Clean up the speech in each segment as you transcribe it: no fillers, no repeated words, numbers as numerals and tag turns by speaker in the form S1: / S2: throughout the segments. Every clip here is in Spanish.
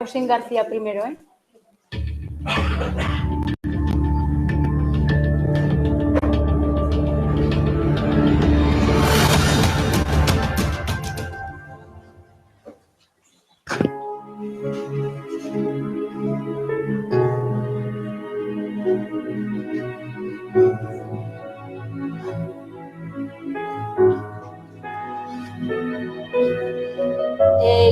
S1: Agustín García primero, ¿eh?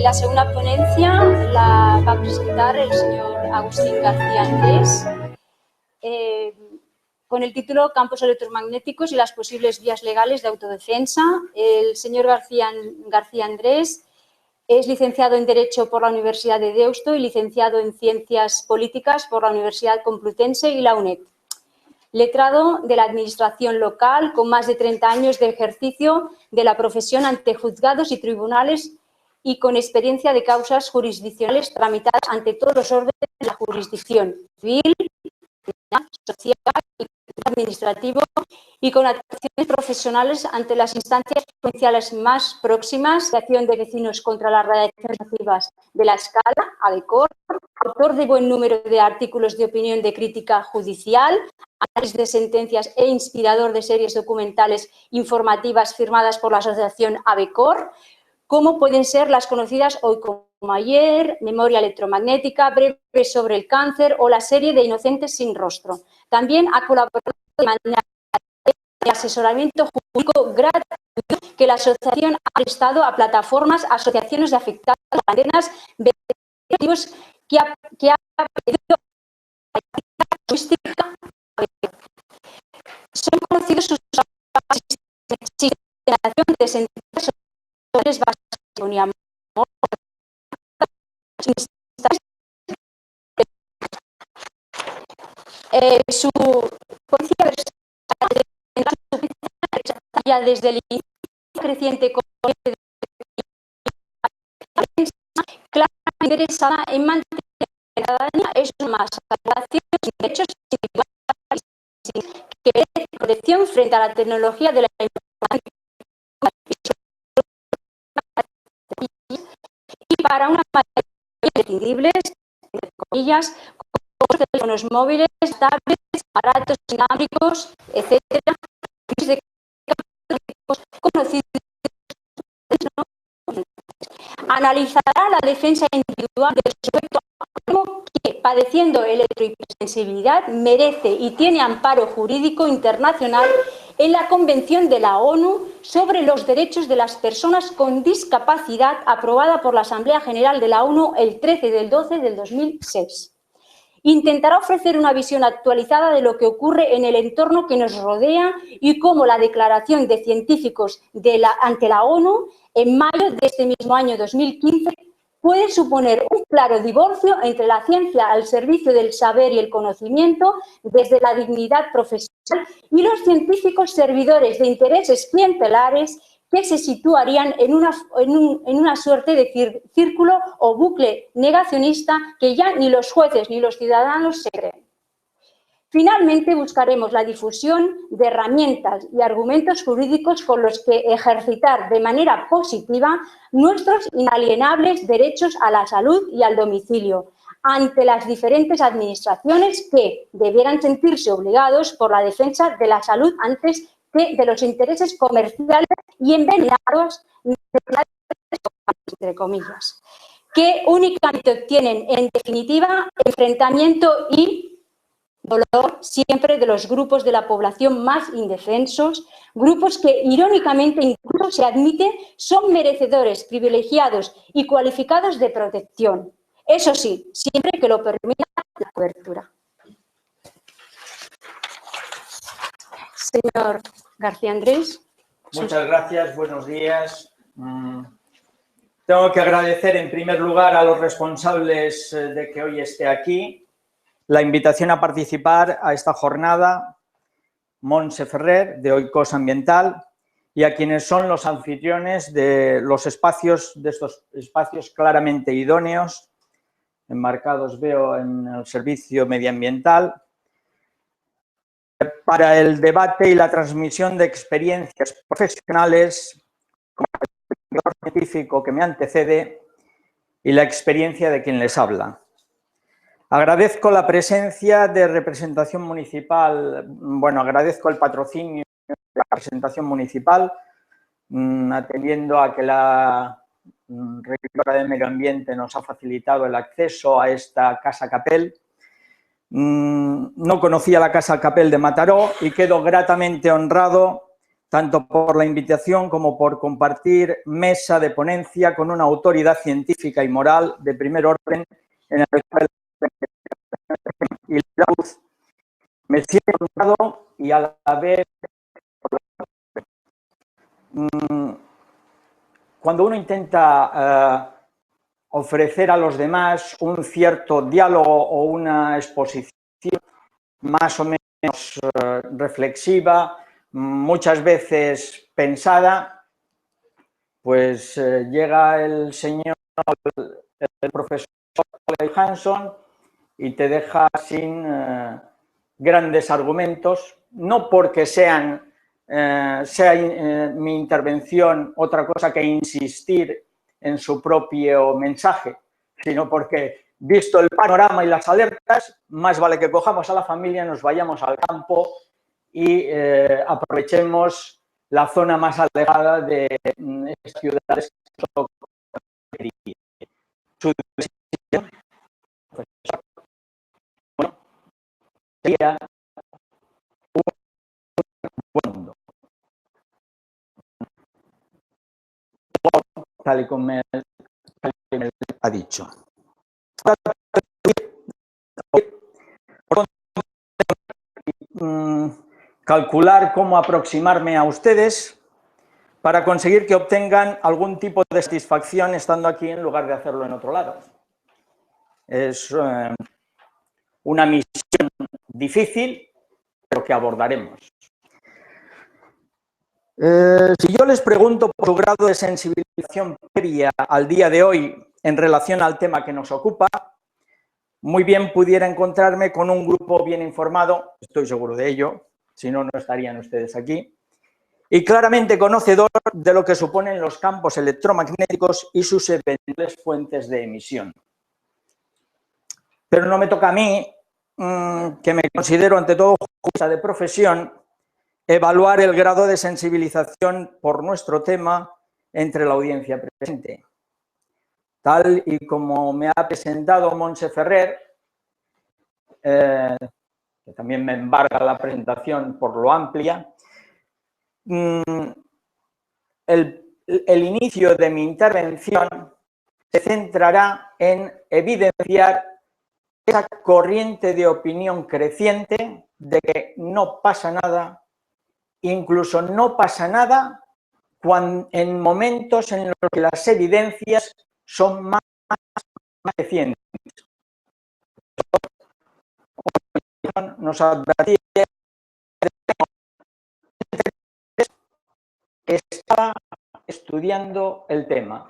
S1: La segunda ponencia la va a presentar el señor Agustín García Andrés, con el título Campos electromagnéticos y las posibles vías legales de autodefensa. El señor García Andrés es licenciado en Derecho por la Universidad de Deusto y licenciado en Ciencias Políticas por la Universidad Complutense y la UNED. Letrado de la Administración local, con más de 30 años de ejercicio de la profesión ante juzgados y tribunales y con experiencia de causas jurisdiccionales tramitadas ante todos los órdenes de la jurisdicción civil, social y administrativo, y con actuaciones profesionales ante las instancias provinciales más próximas, Asociación de Vecinos contra las Radiaciones Nocivas de la Escala, ADECOR, autor de buen número de artículos de opinión de crítica judicial, análisis de sentencias e inspirador de series documentales informativas firmadas por la Asociación ABECOR, como pueden ser las conocidas Hoy como ayer, Memoria electromagnética, Breve sobre el cáncer o la serie de Inocentes sin rostro. También ha colaborado de manera de asesoramiento jurídico gratuito que la asociación ha prestado a plataformas, asociaciones de afectados, cadenas, objetivos que ha pedido lingüística. Son conocidos sus sistemación de sentencias con amor, su policía ya desde el inicio creciente claramente interesada en mantener la ciudadanía es más relaciones y derechos individuales que merece protección frente a la tecnología de la información y para una mayoría imprescindibles, entre comillas, como teléfonos móviles, tablets, aparatos inalámbricos, etcétera, conocidos. Analizará la defensa individual del sujeto autónomo que, padeciendo electrohipersensibilidad, merece y tiene amparo jurídico internacional en la Convención de la ONU sobre los derechos de las personas con discapacidad, aprobada por la Asamblea General de la ONU el 13 del 12 del 2006. Intentará ofrecer una visión actualizada de lo que ocurre en el entorno que nos rodea y cómo la declaración de científicos ante la ONU en mayo de este mismo año 2015 puede suponer un claro divorcio entre la ciencia al servicio del saber y el conocimiento desde la dignidad profesional y los científicos servidores de intereses clientelares que se situarían en una suerte de círculo o bucle negacionista que ya ni los jueces ni los ciudadanos se creen. Finalmente, buscaremos la difusión de herramientas y argumentos jurídicos con los que ejercitar de manera positiva nuestros inalienables derechos a la salud y al domicilio ante las diferentes administraciones que debieran sentirse obligados por la defensa de la salud antes que de los intereses comerciales y envenenados, entre comillas, que únicamente obtienen, en definitiva, enfrentamiento y dolor siempre de los grupos de la población más indefensos, grupos que irónicamente incluso se admite son merecedores, privilegiados y cualificados de protección. Eso sí, siempre que lo permita la cobertura. Señor García Andrés.
S2: Muchas gracias, buenos días. Tengo que agradecer en primer lugar a los responsables de que hoy esté aquí la invitación a participar a esta jornada, Montse Ferrer, de Oikos Ambiental, y a quienes son los anfitriones de los espacios, de estos espacios claramente idóneos, enmarcados, veo, en el servicio medioambiental, para el debate y la transmisión de experiencias profesionales, como el científico que me antecede, y la experiencia de quien les habla. Agradezco la presencia de representación municipal, bueno, agradezco el patrocinio de la representación municipal, atendiendo a que la Regidora de Medio Ambiente nos ha facilitado el acceso a esta Casa Capel. No conocía la Casa Capel de Mataró y quedo gratamente honrado tanto por la invitación como por compartir mesa de ponencia con una autoridad científica y moral de primer orden en el y la luz. Me siento honrado y a la vez cuando uno intenta ofrecer a los demás un cierto diálogo o una exposición más o menos reflexiva, muchas veces pensada, pues llega el señor, el profesor Hanson y te deja sin grandes argumentos, no porque sea mi intervención otra cosa que insistir en su propio mensaje, sino porque, visto el panorama y las alertas, más vale que cojamos a la familia, nos vayamos al campo y aprovechemos la zona más alejada de estas ciudades. Su decisión, bueno, sería un buen mundo, tal y como me ha dicho. Calcular cómo aproximarme a ustedes para conseguir que obtengan algún tipo de satisfacción estando aquí en lugar de hacerlo en otro lado. Es una misión difícil, pero que abordaremos. Si yo les pregunto por su grado de sensibilización previa al día de hoy en relación al tema que nos ocupa, muy bien pudiera encontrarme con un grupo bien informado, estoy seguro de ello, si no, no estarían ustedes aquí, y claramente conocedor de lo que suponen los campos electromagnéticos y sus eventuales fuentes de emisión. Pero no me toca a mí, que me considero ante todo jurista de profesión, evaluar el grado de sensibilización por nuestro tema entre la audiencia presente. Tal y como me ha presentado Montse Ferrer, que también me embarga la presentación por lo amplia, el inicio de mi intervención se centrará en evidenciar esa corriente de opinión creciente de que no pasa nada, incluso no pasa nada en momentos en los que las evidencias son más recientes. Nos advertía que estaba estudiando el tema.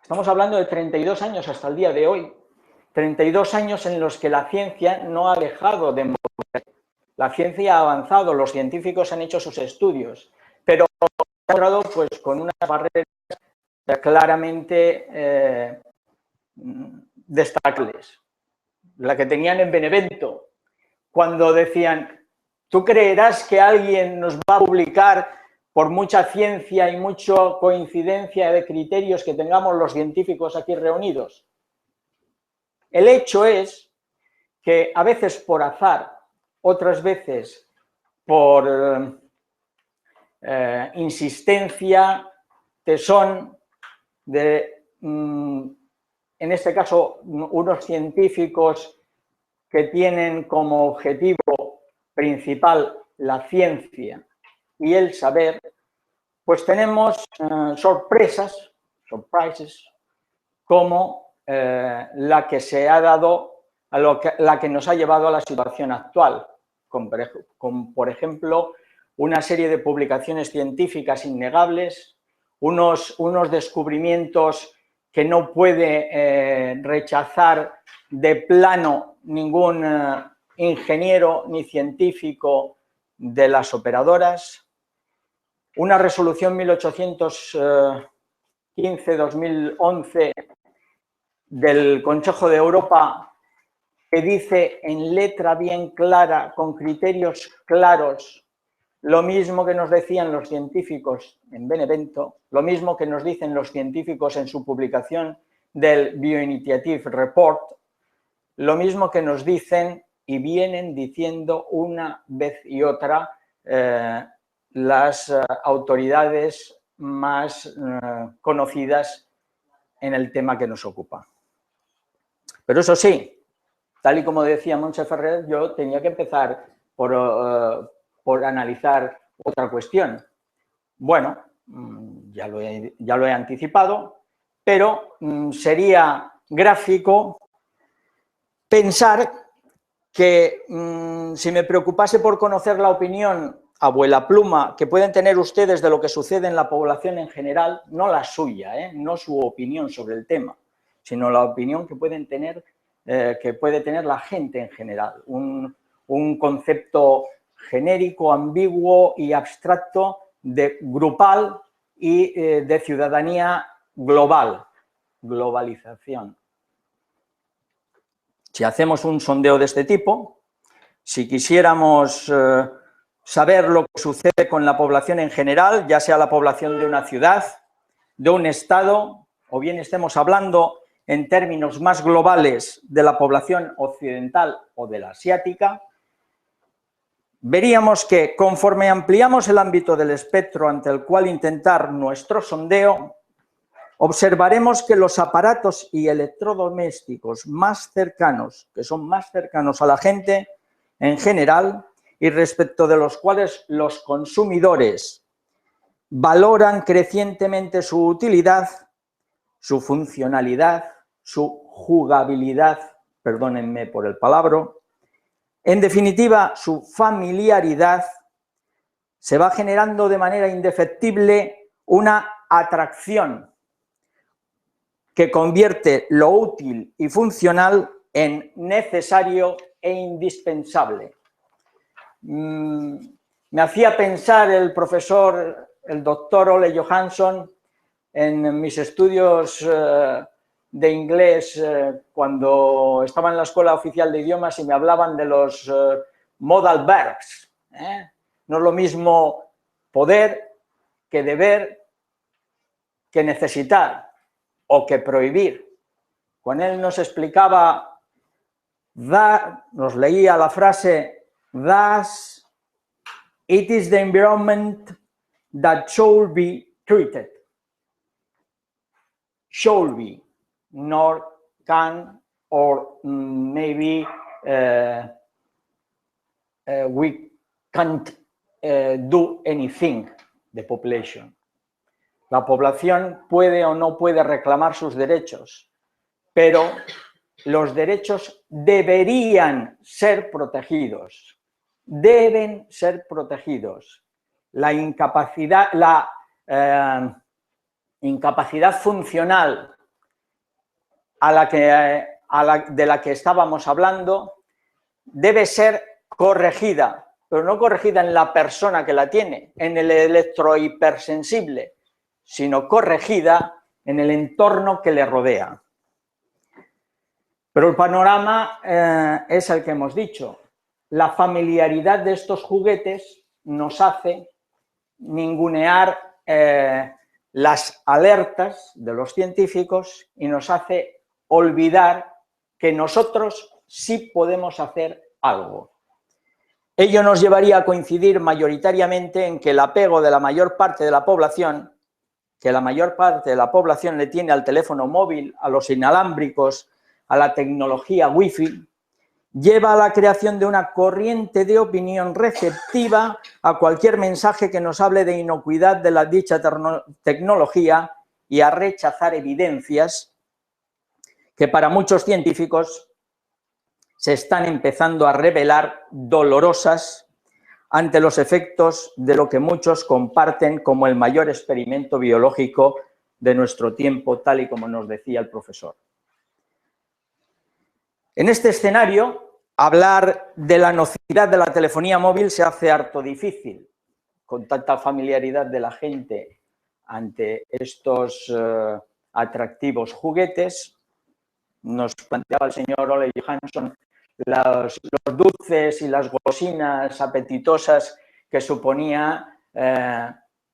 S2: Estamos hablando de 32 años hasta el día de hoy. 32 años en los que la ciencia no ha dejado de mover. La ciencia ha avanzado, los científicos han hecho sus estudios, pero ha encontrado pues, con unas barreras claramente destacables. La que tenían en Benevento, cuando decían, ¿tú creerás que alguien nos va a publicar por mucha ciencia y mucha coincidencia de criterios que tengamos los científicos aquí reunidos? El hecho es que a veces por azar, otras veces por insistencia, tesón de, en este caso, unos científicos que tienen como objetivo principal la ciencia y el saber, pues tenemos sorpresas, como la que se ha dado, la que nos ha llevado a la situación actual, con por ejemplo, una serie de publicaciones científicas innegables, unos descubrimientos que no puede rechazar de plano ningún ingeniero ni científico de las operadoras, una resolución 1815-2011 del Consejo de Europa que dice en letra bien clara, con criterios claros, lo mismo que nos decían los científicos en Benevento, lo mismo que nos dicen los científicos en su publicación del Bioinitiative Report, lo mismo que nos dicen y vienen diciendo una vez y otra las autoridades más conocidas en el tema que nos ocupa. Pero eso sí, tal y como decía Montse Ferrer, yo tenía que empezar por analizar otra cuestión. Bueno, ya lo he anticipado, pero sería gráfico pensar que si me preocupase por conocer la opinión abuela pluma que pueden tener ustedes de lo que sucede en la población en general, no la suya, no su opinión sobre el tema, sino la opinión que pueden tener, que puede tener la gente en general, un concepto genérico, ambiguo y abstracto de grupal y de ciudadanía global, globalización. Si hacemos un sondeo de este tipo, si quisiéramos saber lo que sucede con la población en general, ya sea la población de una ciudad, de un estado, o bien estemos hablando en términos más globales de la población occidental o de la asiática, veríamos que conforme ampliamos el ámbito del espectro ante el cual intentar nuestro sondeo, observaremos que los aparatos y electrodomésticos más cercanos, que son más cercanos a la gente en general y respecto de los cuales los consumidores valoran crecientemente su utilidad, su funcionalidad, su jugabilidad, perdónenme por el palabra, en definitiva, su familiaridad, se va generando de manera indefectible una atracción que convierte lo útil y funcional en necesario e indispensable. Me hacía pensar el profesor, el doctor Ole Johansson, en mis estudios de inglés cuando estaba en la Escuela Oficial de Idiomas y me hablaban de los modal verbs. No es lo mismo poder que deber que necesitar o que prohibir. Cuando él nos explicaba, nos leía la frase, thus it is the environment that should be treated. Should be, nor can, or maybe we can't do anything, the population. La población puede o no puede reclamar sus derechos, pero los derechos deberían ser protegidos, deben ser protegidos. La incapacidad funcional de la que estábamos hablando debe ser corregida, pero no corregida en la persona que la tiene, en el electrohipersensible, sino corregida en el entorno que le rodea. Pero el panorama es el que hemos dicho. La familiaridad de estos juguetes nos hace ningunear las alertas de los científicos y nos hace olvidar que nosotros sí podemos hacer algo. Ello nos llevaría a coincidir mayoritariamente en que el apego de la mayor parte de la población, le tiene al teléfono móvil, a los inalámbricos, a la tecnología wifi, lleva a la creación de una corriente de opinión receptiva a cualquier mensaje que nos hable de inocuidad de la dicha tecnología y a rechazar evidencias que para muchos científicos se están empezando a revelar dolorosas ante los efectos de lo que muchos comparten como el mayor experimento biológico de nuestro tiempo, tal y como nos decía el profesor. En este escenario, hablar de la nocividad de la telefonía móvil se hace harto difícil, con tanta familiaridad de la gente ante estos atractivos juguetes. nos planteaba el señor Ole Johansson, los dulces y las golosinas apetitosas que suponía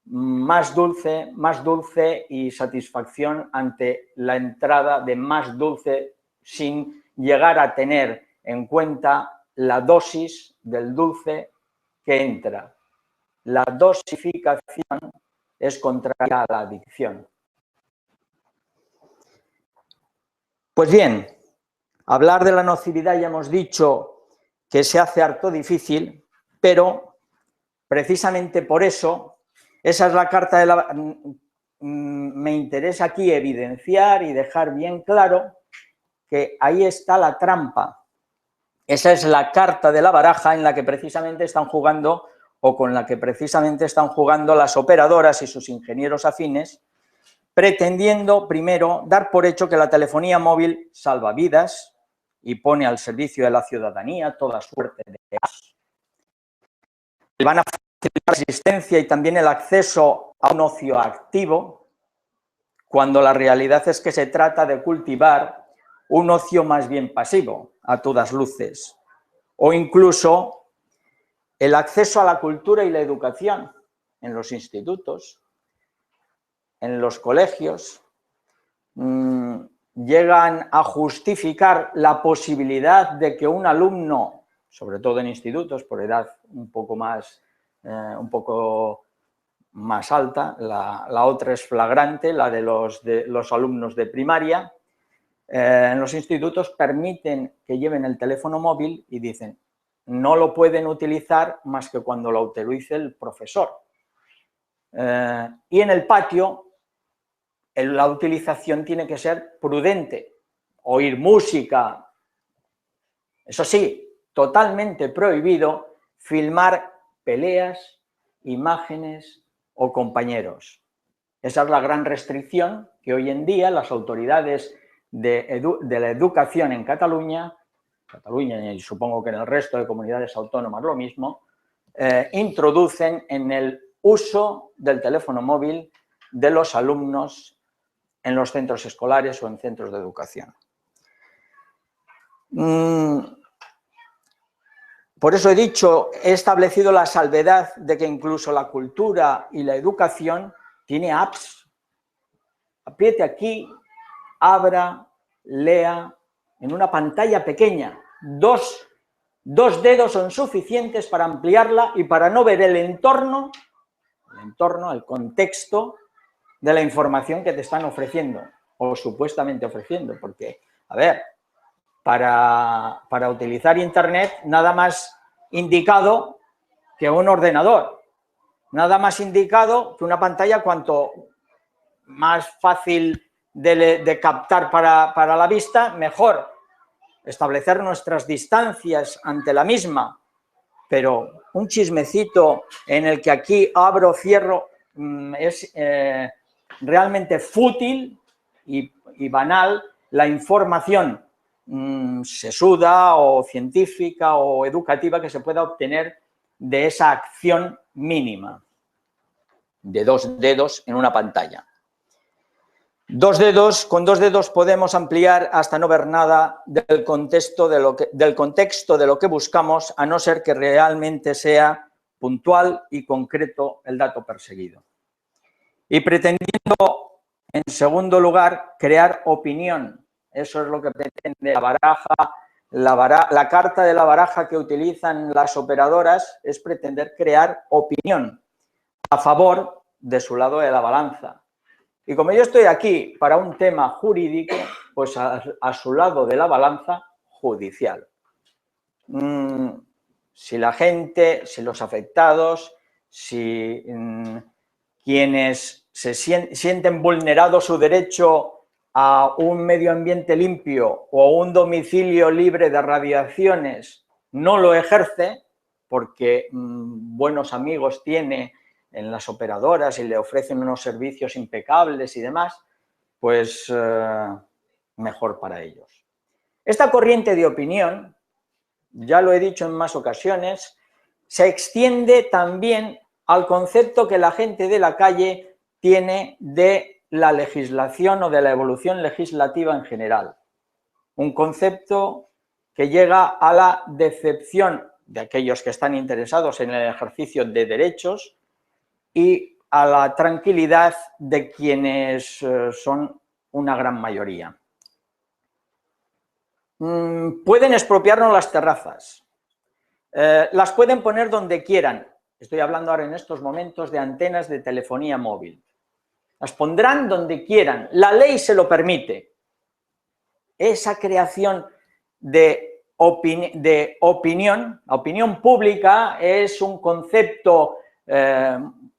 S2: más dulce y satisfacción ante la entrada de más dulce sin llegar a tener en cuenta la dosis del dulce que entra. La dosificación es contraria a la adicción. Pues bien, hablar de la nocividad ya hemos dicho que se hace harto difícil, pero precisamente por eso, esa es la carta de la... Me interesa aquí evidenciar y dejar bien claro que ahí está la trampa. Esa es la carta de la baraja en la que precisamente están jugando, o con la que precisamente están jugando las operadoras y sus ingenieros afines, pretendiendo primero dar por hecho que la telefonía móvil salva vidas y pone al servicio de la ciudadanía toda suerte de apps. Van a facilitar la existencia y también el acceso a un ocio activo, cuando la realidad es que se trata de cultivar un ocio más bien pasivo, a todas luces, o incluso el acceso a la cultura y la educación en los institutos, en los colegios, llegan a justificar la posibilidad de que un alumno, sobre todo en institutos, por edad un poco más alta, la otra es flagrante, la de los alumnos de primaria, en los institutos permiten que lleven el teléfono móvil y dicen, no lo pueden utilizar más que cuando lo utilice el profesor. Y en el patio la utilización tiene que ser prudente, oír música, eso sí, totalmente prohibido filmar peleas, imágenes o compañeros. Esa es la gran restricción que hoy en día las autoridades de la educación en Cataluña y supongo que en el resto de comunidades autónomas lo mismo, introducen en el uso del teléfono móvil de los alumnos en los centros escolares o en centros de educación. Por eso he establecido la salvedad de que incluso la cultura y la educación tiene apps. Apriete aquí, abra, lea, en una pantalla pequeña. Dos dedos son suficientes para ampliarla y para no ver el entorno, el contexto de la información que te están ofreciendo o supuestamente ofreciendo, porque, a ver, para utilizar Internet nada más indicado que un ordenador, nada más indicado que una pantalla cuanto más fácil de captar para la vista, mejor. Establecer nuestras distancias ante la misma, pero un chismecito en el que aquí abro, cierro, es realmente fútil y banal. La información sesuda o científica o educativa que se pueda obtener de esa acción mínima de 2 dedos en una pantalla. Con 2 dedos podemos ampliar hasta no ver nada del contexto de lo que buscamos, a no ser que realmente sea puntual y concreto el dato perseguido. Y pretendiendo, en segundo lugar, crear opinión. Eso es lo que pretende la baraja. La carta de la baraja que utilizan las operadoras es pretender crear opinión a favor de su lado de la balanza. Y como yo estoy aquí para un tema jurídico, pues a su lado de la balanza judicial. Si la gente, si los afectados, si quienes se sienten vulnerado su derecho a un medio ambiente limpio o a un domicilio libre de radiaciones no lo ejerce, porque buenos amigos tiene en las operadoras y le ofrecen unos servicios impecables y demás, pues mejor para ellos. Esta corriente de opinión, ya lo he dicho en más ocasiones, se extiende también al concepto que la gente de la calle tiene de la legislación o de la evolución legislativa en general. un concepto que llega a la decepción de aquellos que están interesados en el ejercicio de derechos y a la tranquilidad de quienes son una gran mayoría. Pueden expropiarnos las terrazas, las pueden poner donde quieran. Estoy hablando ahora en estos momentos de antenas de telefonía móvil. Las pondrán donde quieran, la ley se lo permite. Esa creación de opinión, la opinión pública es un concepto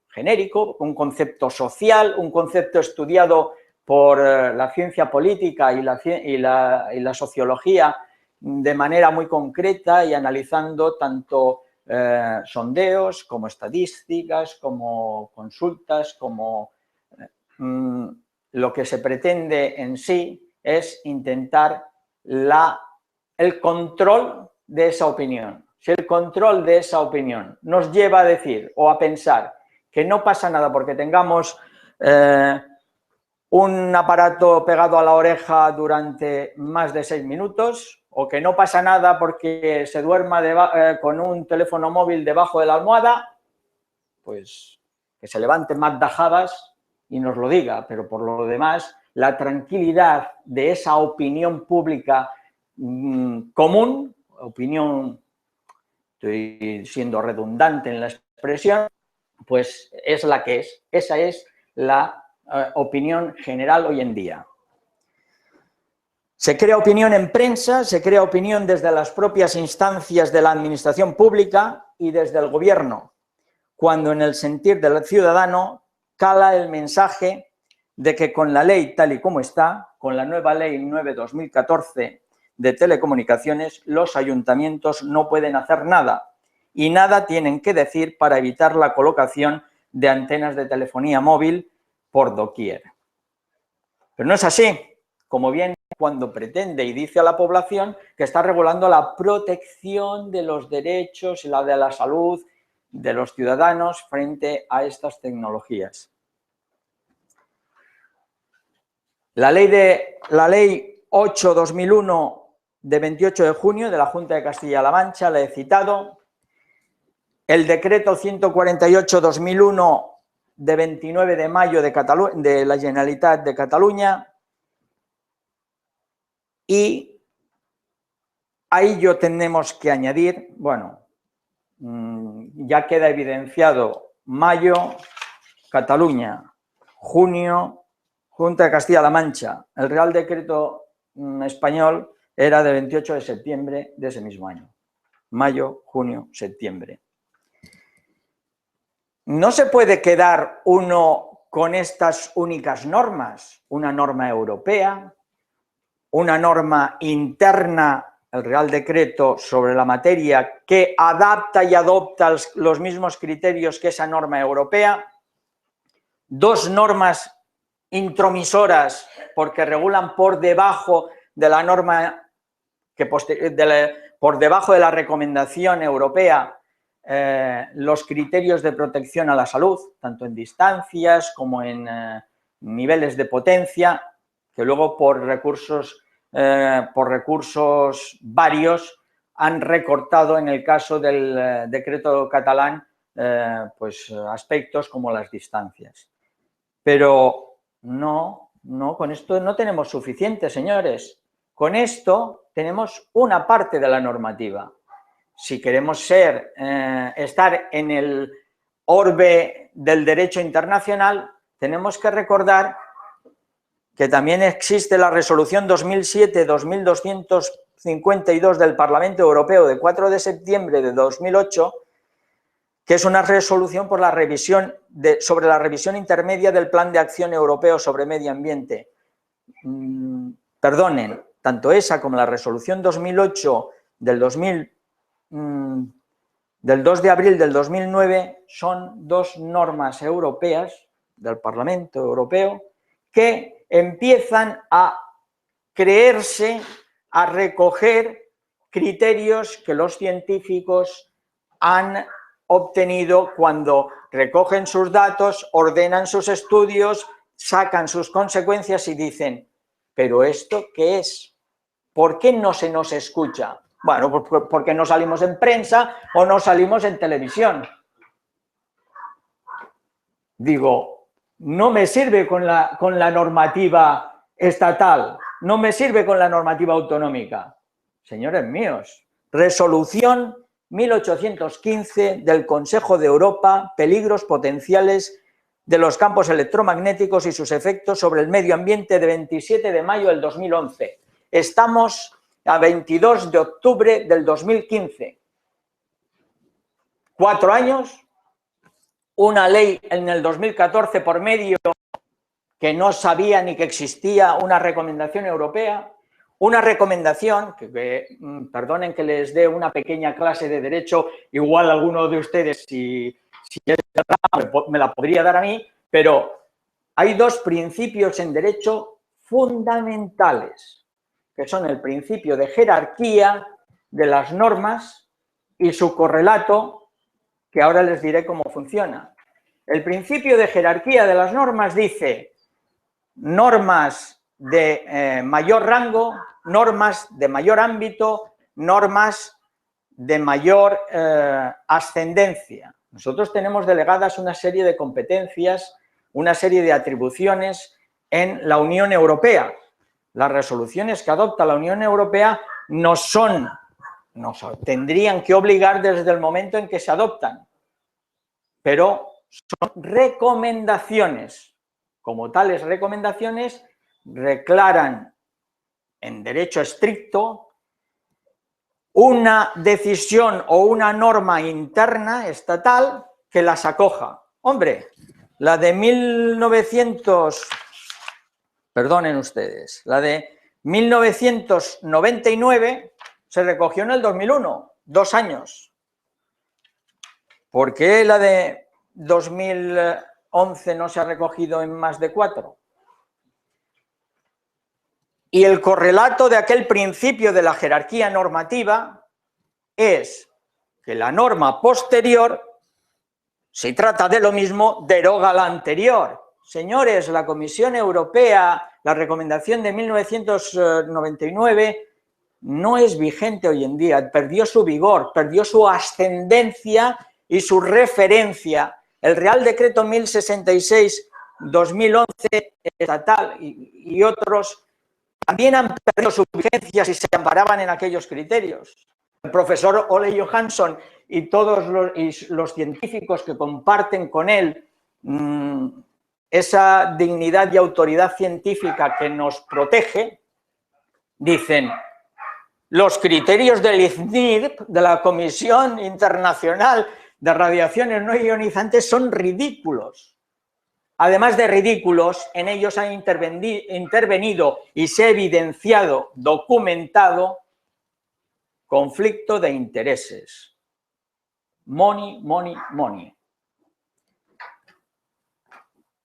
S2: genérico, un concepto social, un concepto estudiado por la ciencia política y la sociología de manera muy concreta y analizando tanto sondeos como estadísticas, como consultas, como lo que se pretende en sí es intentar el control de esa opinión. Si el control de esa opinión nos lleva a decir o a pensar que no pasa nada porque tengamos un aparato pegado a la oreja durante más de 6 minutos o que no pasa nada porque se duerma con un teléfono móvil debajo de la almohada, pues que se levante Magda Havas y nos lo diga, pero por lo demás, la tranquilidad de esa opinión pública común, opinión, estoy siendo redundante en la expresión, pues es la que es. Esa es la opinión general hoy en día. Se crea opinión en prensa, se crea opinión desde las propias instancias de la administración pública y desde el gobierno, cuando en el sentir del ciudadano cala el mensaje de que con la ley tal y como está, con la nueva ley 9/2014 de telecomunicaciones, los ayuntamientos no pueden hacer nada y nada tienen que decir para evitar la colocación de antenas de telefonía móvil por doquier. Pero no es así, como bien cuando pretende y dice a la población que está regulando la protección de los derechos y la de la salud de los ciudadanos frente a estas tecnologías. La ley 8/2001 de 28 de junio de la Junta de Castilla-La Mancha, la he citado, el decreto 148/2001 de 29 de mayo de la Generalitat de Cataluña, y a ello tenemos que añadir, bueno, ya queda evidenciado mayo, Cataluña, junio, Junta de Castilla-La Mancha. El Real Decreto español era de 28 de septiembre de ese mismo año. Mayo, junio, septiembre. No se puede quedar uno con estas únicas normas, una norma europea, una norma interna, el Real Decreto sobre la materia, que adapta y adopta los mismos criterios que esa norma europea, dos normas intromisoras porque regulan por debajo de la norma, por debajo de la recomendación europea, los criterios de protección a la salud, tanto en distancias como en niveles de potencia, que luego por recursos varios han recortado en el caso del decreto catalán pues aspectos como las distancias. Pero no, con esto no tenemos suficiente, señores. Con esto tenemos una parte de la normativa. Si queremos estar en el orbe del derecho internacional, tenemos que recordar que también existe la resolución 2007-2252 del Parlamento Europeo de 4 de septiembre de 2008, que es una resolución por la revisión sobre la revisión intermedia del Plan de Acción Europeo sobre Medio Ambiente. Perdonen, tanto esa como la resolución 2008 del 2 de abril del 2009 son dos normas europeas del Parlamento Europeo que empiezan a creerse, a recoger criterios que los científicos han obtenido cuando recogen sus datos, ordenan sus estudios, sacan sus consecuencias y dicen, ¿pero esto qué es? ¿Por qué no se nos escucha? Bueno, pues porque no salimos en prensa o no salimos en televisión. Digo, no me sirve con la normativa estatal, no me sirve con la normativa autonómica. Señores míos, resolución 1815 del Consejo de Europa, peligros potenciales de los campos electromagnéticos y sus efectos sobre el medio ambiente, de 27 de mayo del 2011. Estamos a 22 de octubre del 2015. 4 años, una ley en el 2014 por medio que no sabía ni que existía una recomendación europea, una recomendación, perdonen que les dé una pequeña clase de derecho, igual alguno de ustedes, si me la podría dar a mí, pero hay dos principios en derecho fundamentales, que son el principio de jerarquía de las normas y su correlato, que ahora les diré cómo funciona. El principio de jerarquía de las normas dice normas de mayor rango, normas de mayor ámbito, normas de mayor ascendencia. Nosotros tenemos delegadas una serie de competencias, una serie de atribuciones en la Unión Europea. Las resoluciones que adopta la Unión Europea nos tendrían que obligar desde el momento en que se adoptan, pero son recomendaciones. Como tales recomendaciones, declaran en derecho estricto una decisión o una norma interna estatal que las acoja. Hombre, la de 1999 se recogió en el 2001, 2 años. ¿Por qué la de 2011 no se ha recogido en más de 4? Y el correlato de aquel principio de la jerarquía normativa es que la norma posterior, si trata de lo mismo, deroga la anterior. Señores, la Comisión Europea, la recomendación de 1999 no es vigente hoy en día, perdió su vigor, perdió su ascendencia y su referencia. El Real Decreto 1066-2011 estatal y otros también han perdido su vigencia si se amparaban en aquellos criterios. El profesor Ole Johansson y todos los científicos que comparten con él esa dignidad y autoridad científica que nos protege, dicen: los criterios del ICNIRP, de la Comisión Internacional de Radiaciones No Ionizantes, son ridículos. Además de ridículos, en ellos ha intervenido y se ha evidenciado, documentado, conflicto de intereses. Money, money, money.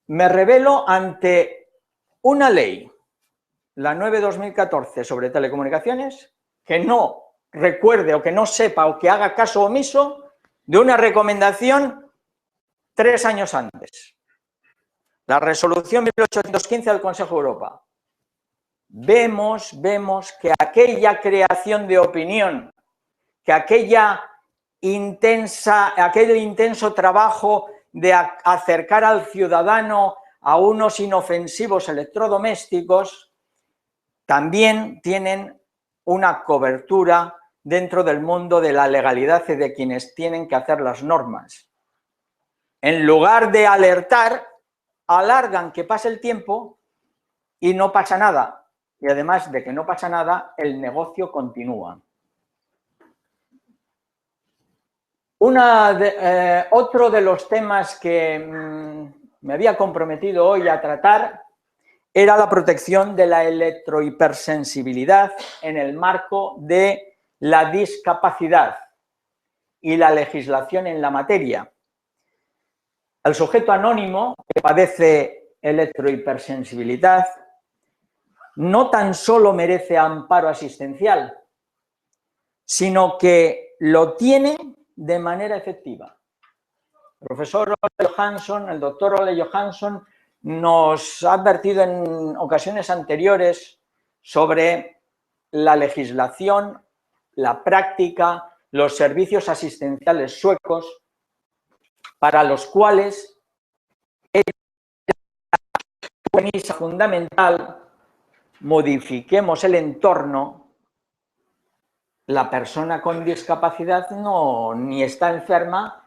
S2: Me revelo ante una ley, la 9/2014 sobre telecomunicaciones, que no recuerde o que no sepa o que haga caso omiso de una recomendación 3 años antes. La resolución 1815 del Consejo de Europa. Vemos que aquella creación de opinión, que aquel intenso trabajo de acercar al ciudadano a unos inofensivos electrodomésticos, también tienen una cobertura dentro del mundo de la legalidad y de quienes tienen que hacer las normas. En lugar de alertar, alargan que pase el tiempo y no pasa nada. Y además de que no pasa nada, el negocio continúa. Otro de los temas que me había comprometido hoy a tratar era la protección de la electrohipersensibilidad en el marco de la discapacidad y la legislación en la materia. El sujeto anónimo que padece electrohipersensibilidad no tan solo merece amparo asistencial, sino que lo tiene de manera efectiva. El profesor Ole Johansson, el doctor Ole Johansson, nos ha advertido en ocasiones anteriores sobre la legislación, la práctica, los servicios asistenciales suecos, para los cuales es una premisa fundamental: modifiquemos el entorno. La persona con discapacidad ni está enferma,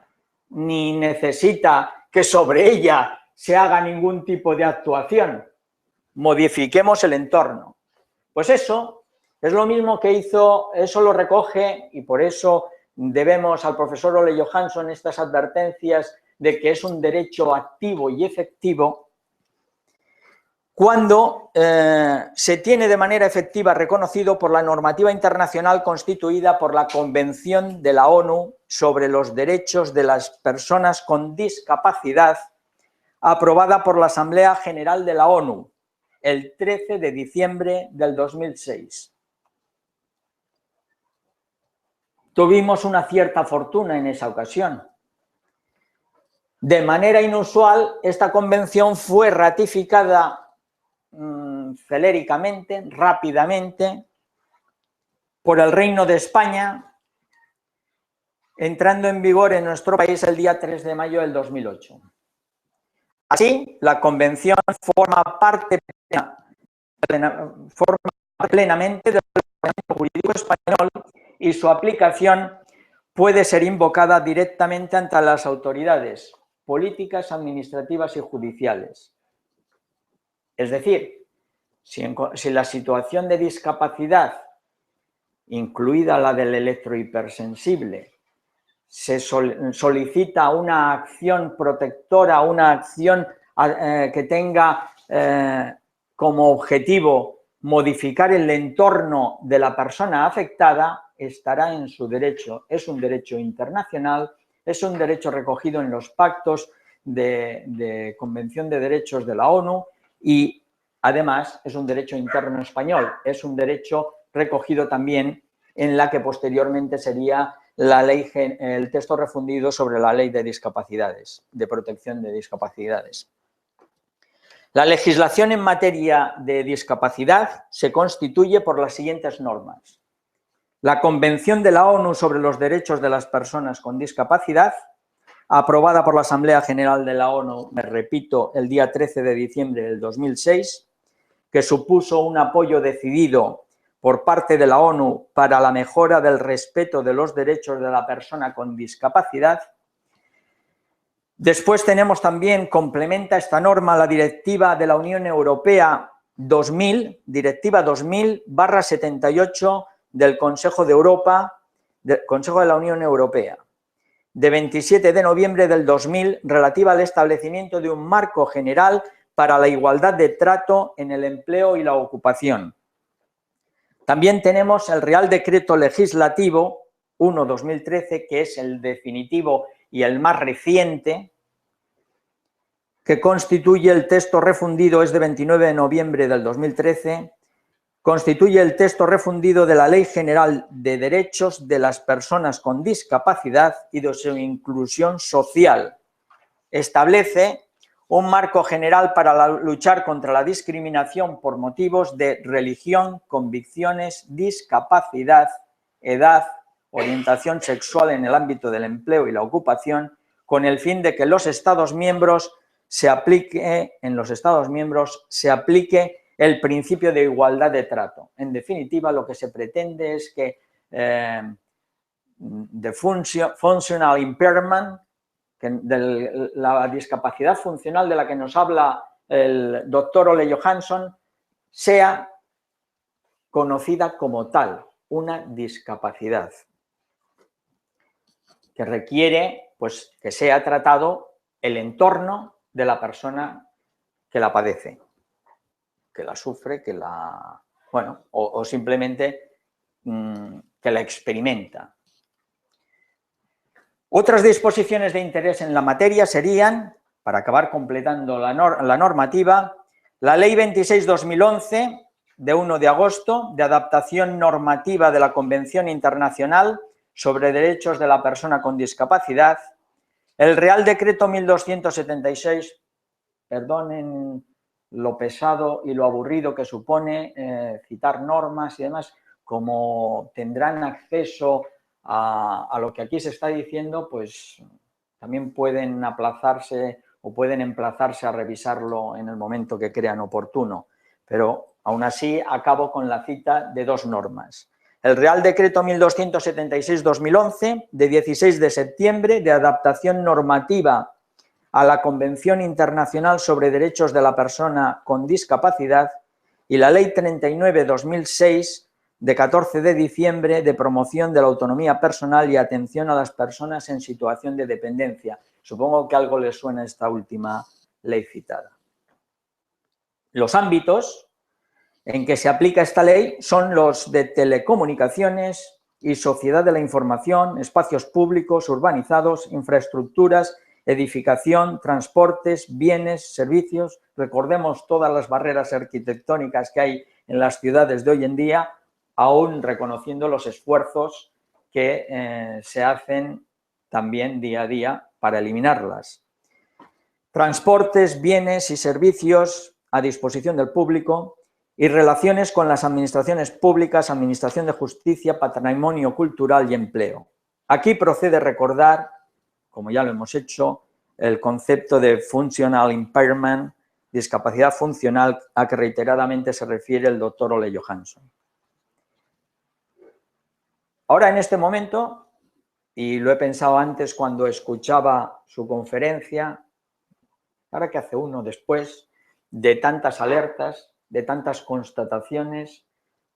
S2: ni necesita que sobre ella se haga ningún tipo de actuación. Modifiquemos el entorno. Pues eso es lo mismo que hizo, eso lo recoge, y por eso debemos al profesor Ole Johansson estas advertencias de que es un derecho activo y efectivo, cuando se tiene de manera efectiva reconocido por la normativa internacional constituida por la Convención de la ONU sobre los Derechos de las Personas con Discapacidad, aprobada por la Asamblea General de la ONU el 13 de diciembre del 2006. Tuvimos una cierta fortuna en esa ocasión. De manera inusual, esta convención fue ratificada celéricamente, rápidamente, por el Reino de España, entrando en vigor en nuestro país el día 3 de mayo del 2008. Así, la convención forma parte plenamente del ordenamiento jurídico español, y su aplicación puede ser invocada directamente ante las autoridades políticas, administrativas y judiciales. Es decir, si la situación de discapacidad, incluida la del electrohipersensible, se solicita una acción protectora, una acción que tenga como objetivo modificar el entorno de la persona afectada, estará en su derecho. Es un derecho internacional, es un derecho recogido en los pactos de Convención de Derechos de la ONU, y además es un derecho interno español, es un derecho recogido también en la que posteriormente sería la ley, el texto refundido sobre la ley de discapacidades, de protección de discapacidades. La legislación en materia de discapacidad se constituye por las siguientes normas: la Convención de la ONU sobre los Derechos de las Personas con Discapacidad, aprobada por la Asamblea General de la ONU, me repito, el día 13 de diciembre del 2006, que supuso un apoyo decidido por parte de la ONU para la mejora del respeto de los derechos de la persona con discapacidad. Después tenemos también, complementa esta norma, la Directiva de la Unión Europea 2000, Directiva 2000/78 del Consejo de Europa, del Consejo de la Unión Europea, de 27 de noviembre del 2000, relativa al establecimiento de un marco general para la igualdad de trato en el empleo y la ocupación. También tenemos el Real Decreto Legislativo 1/2013, que es el definitivo y el más reciente, que constituye el texto refundido, es de 29 de noviembre del 2013, constituye el texto refundido de la Ley General de Derechos de las Personas con Discapacidad y de su inclusión social. Establece un marco general para luchar contra la discriminación por motivos de religión, convicciones, discapacidad, edad, orientación sexual en el ámbito del empleo y la ocupación, con el fin de que en los Estados miembros se aplique el principio de igualdad de trato. En definitiva, lo que se pretende es que the functional impairment, de la discapacidad funcional de la que nos habla el doctor Ole Johansson, sea conocida como tal, una discapacidad, que requiere, pues, que sea tratado el entorno de la persona que la padece, que la sufre, que la, bueno, o simplemente que la experimenta. Otras disposiciones de interés en la materia serían, para acabar completando la normativa, la Ley 26/2011, de 1 de agosto, de adaptación normativa de la Convención Internacional sobre Derechos de la Persona con Discapacidad, el Real Decreto 1276, perdonen lo pesado y lo aburrido que supone citar normas y demás, como tendrán acceso a lo que aquí se está diciendo, pues también pueden aplazarse o pueden emplazarse a revisarlo en el momento que crean oportuno. Pero aún así acabo con la cita de dos normas. El Real Decreto 1276-2011, de 16 de septiembre, de adaptación normativa a la Convención Internacional sobre Derechos de la Persona con Discapacidad, y la Ley 39-2006, de 14 de diciembre, de promoción de la autonomía personal y atención a las personas en situación de dependencia. Supongo que algo les suena esta última ley citada. Los ámbitos en que se aplica esta ley son los de telecomunicaciones y sociedad de la información, espacios públicos, urbanizados, infraestructuras, edificación, transportes, bienes, servicios. Recordemos todas las barreras arquitectónicas que hay en las ciudades de hoy en día, aún reconociendo los esfuerzos que se hacen también día a día para eliminarlas. Transportes, bienes y servicios a disposición del público y relaciones con las administraciones públicas, administración de justicia, patrimonio cultural y empleo. Aquí procede recordar, como ya lo hemos hecho, el concepto de functional impairment, discapacidad funcional, a que reiteradamente se refiere el doctor Ole Johansson. Ahora, en este momento, y lo he pensado antes cuando escuchaba su conferencia, ahora que hace uno después de tantas alertas, de tantas constataciones,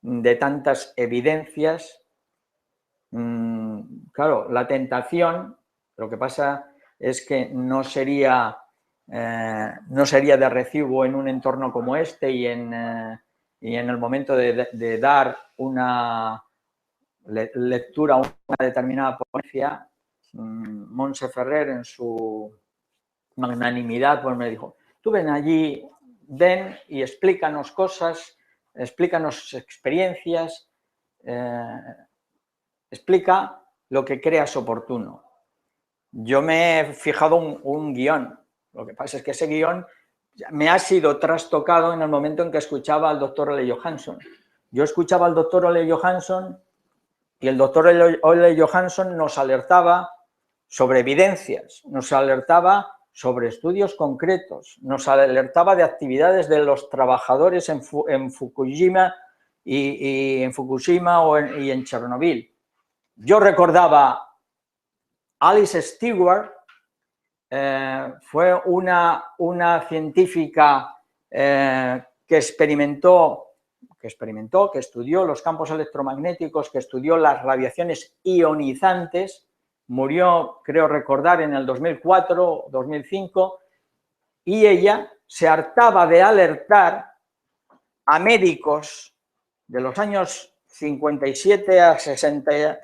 S2: de tantas evidencias, claro, la tentación, lo que pasa es que no sería de recibo en un entorno como este y en el momento de dar una lectura a una determinada ponencia, Montse Ferrer, en su magnanimidad, pues me dijo: tú ven allí, ven y explícanos cosas, explícanos experiencias, explica lo que creas oportuno. Yo me he fijado un guión. Lo que pasa es que ese guión me ha sido trastocado en el momento en que escuchaba al doctor Ole Johansson. Yo escuchaba al doctor Ole Johansson y el doctor Ole Johansson nos alertaba sobre evidencias, nos alertaba sobre estudios concretos, nos alertaba de actividades de los trabajadores en Fukushima y en Fukushima y en Chernobyl. Yo recordaba Alice Stewart, fue una científica que estudió los campos electromagnéticos, que estudió las radiaciones ionizantes, murió, creo recordar, en el 2004 o 2005, y ella se hartaba de alertar a médicos de los años 57 a 60,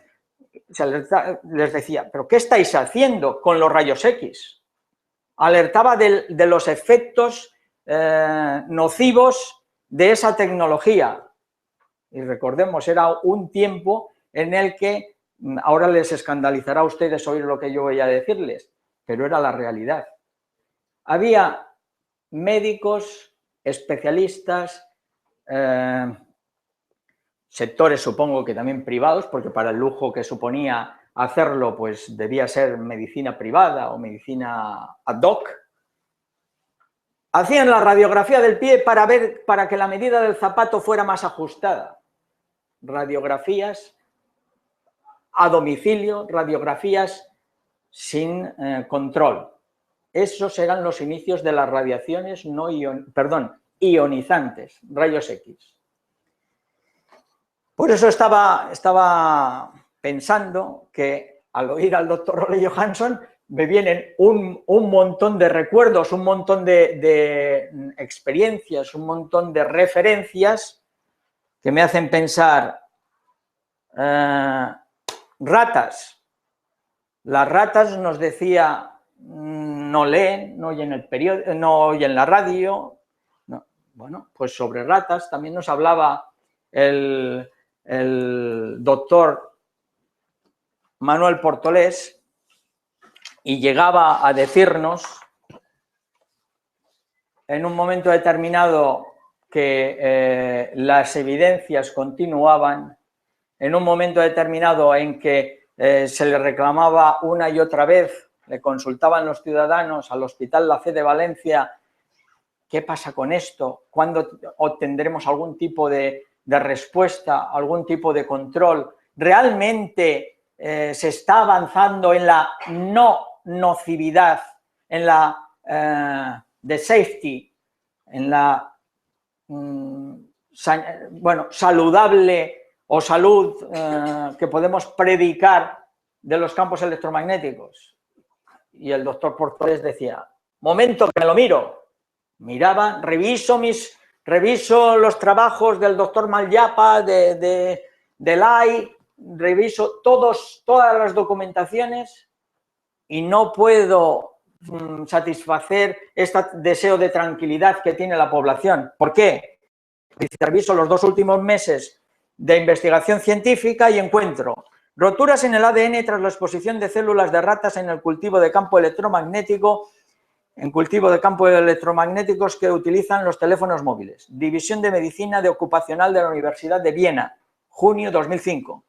S2: les decía: ¿pero qué estáis haciendo con los rayos X? Alertaba de los efectos nocivos de esa tecnología. Y recordemos, era un tiempo en el que, ahora les escandalizará a ustedes oír lo que yo voy a decirles, pero era la realidad. Había médicos, especialistas, sectores supongo que también privados, porque para el lujo que suponía hacerlo, pues debía ser medicina privada o medicina ad hoc. Hacían la radiografía del pie para que la medida del zapato fuera más ajustada. Radiografías a domicilio, radiografías sin control. Esos eran los inicios de las radiaciones ionizantes, rayos X. Por eso estaba pensando que al oír al doctor Ole Johansson me vienen un montón de recuerdos, un montón de experiencias, un montón de referencias que me hacen pensar. Ratas. Las ratas, nos decía, no leen, no oyen el periódico, no oyen la radio. No. Bueno, pues sobre ratas también nos hablaba el doctor Manuel Portolés, y llegaba a decirnos en un momento determinado que las evidencias continuaban en un momento determinado en que se le reclamaba una y otra vez, le consultaban los ciudadanos al Hospital La Fe de Valencia, ¿qué pasa con esto? ¿Cuándo obtendremos algún tipo de respuesta, algún tipo de control? ¿Realmente se está avanzando en la no nocividad, en la de safety, en la saludable o salud que podemos predicar de los campos electromagnéticos? Y el doctor Portolés decía, momento que me lo miro. Miraba, reviso los trabajos del doctor Malyappa, de Lai, reviso todas las documentaciones y no puedo satisfacer este deseo de tranquilidad que tiene la población. ¿Por qué? Reviso los 2 últimos meses de investigación científica y encuentro roturas en el ADN tras la exposición de células de ratas en el cultivo de campo electromagnético, electromagnéticos que utilizan los teléfonos móviles. División de Medicina Ocupacional de la Universidad de Viena, junio 2005.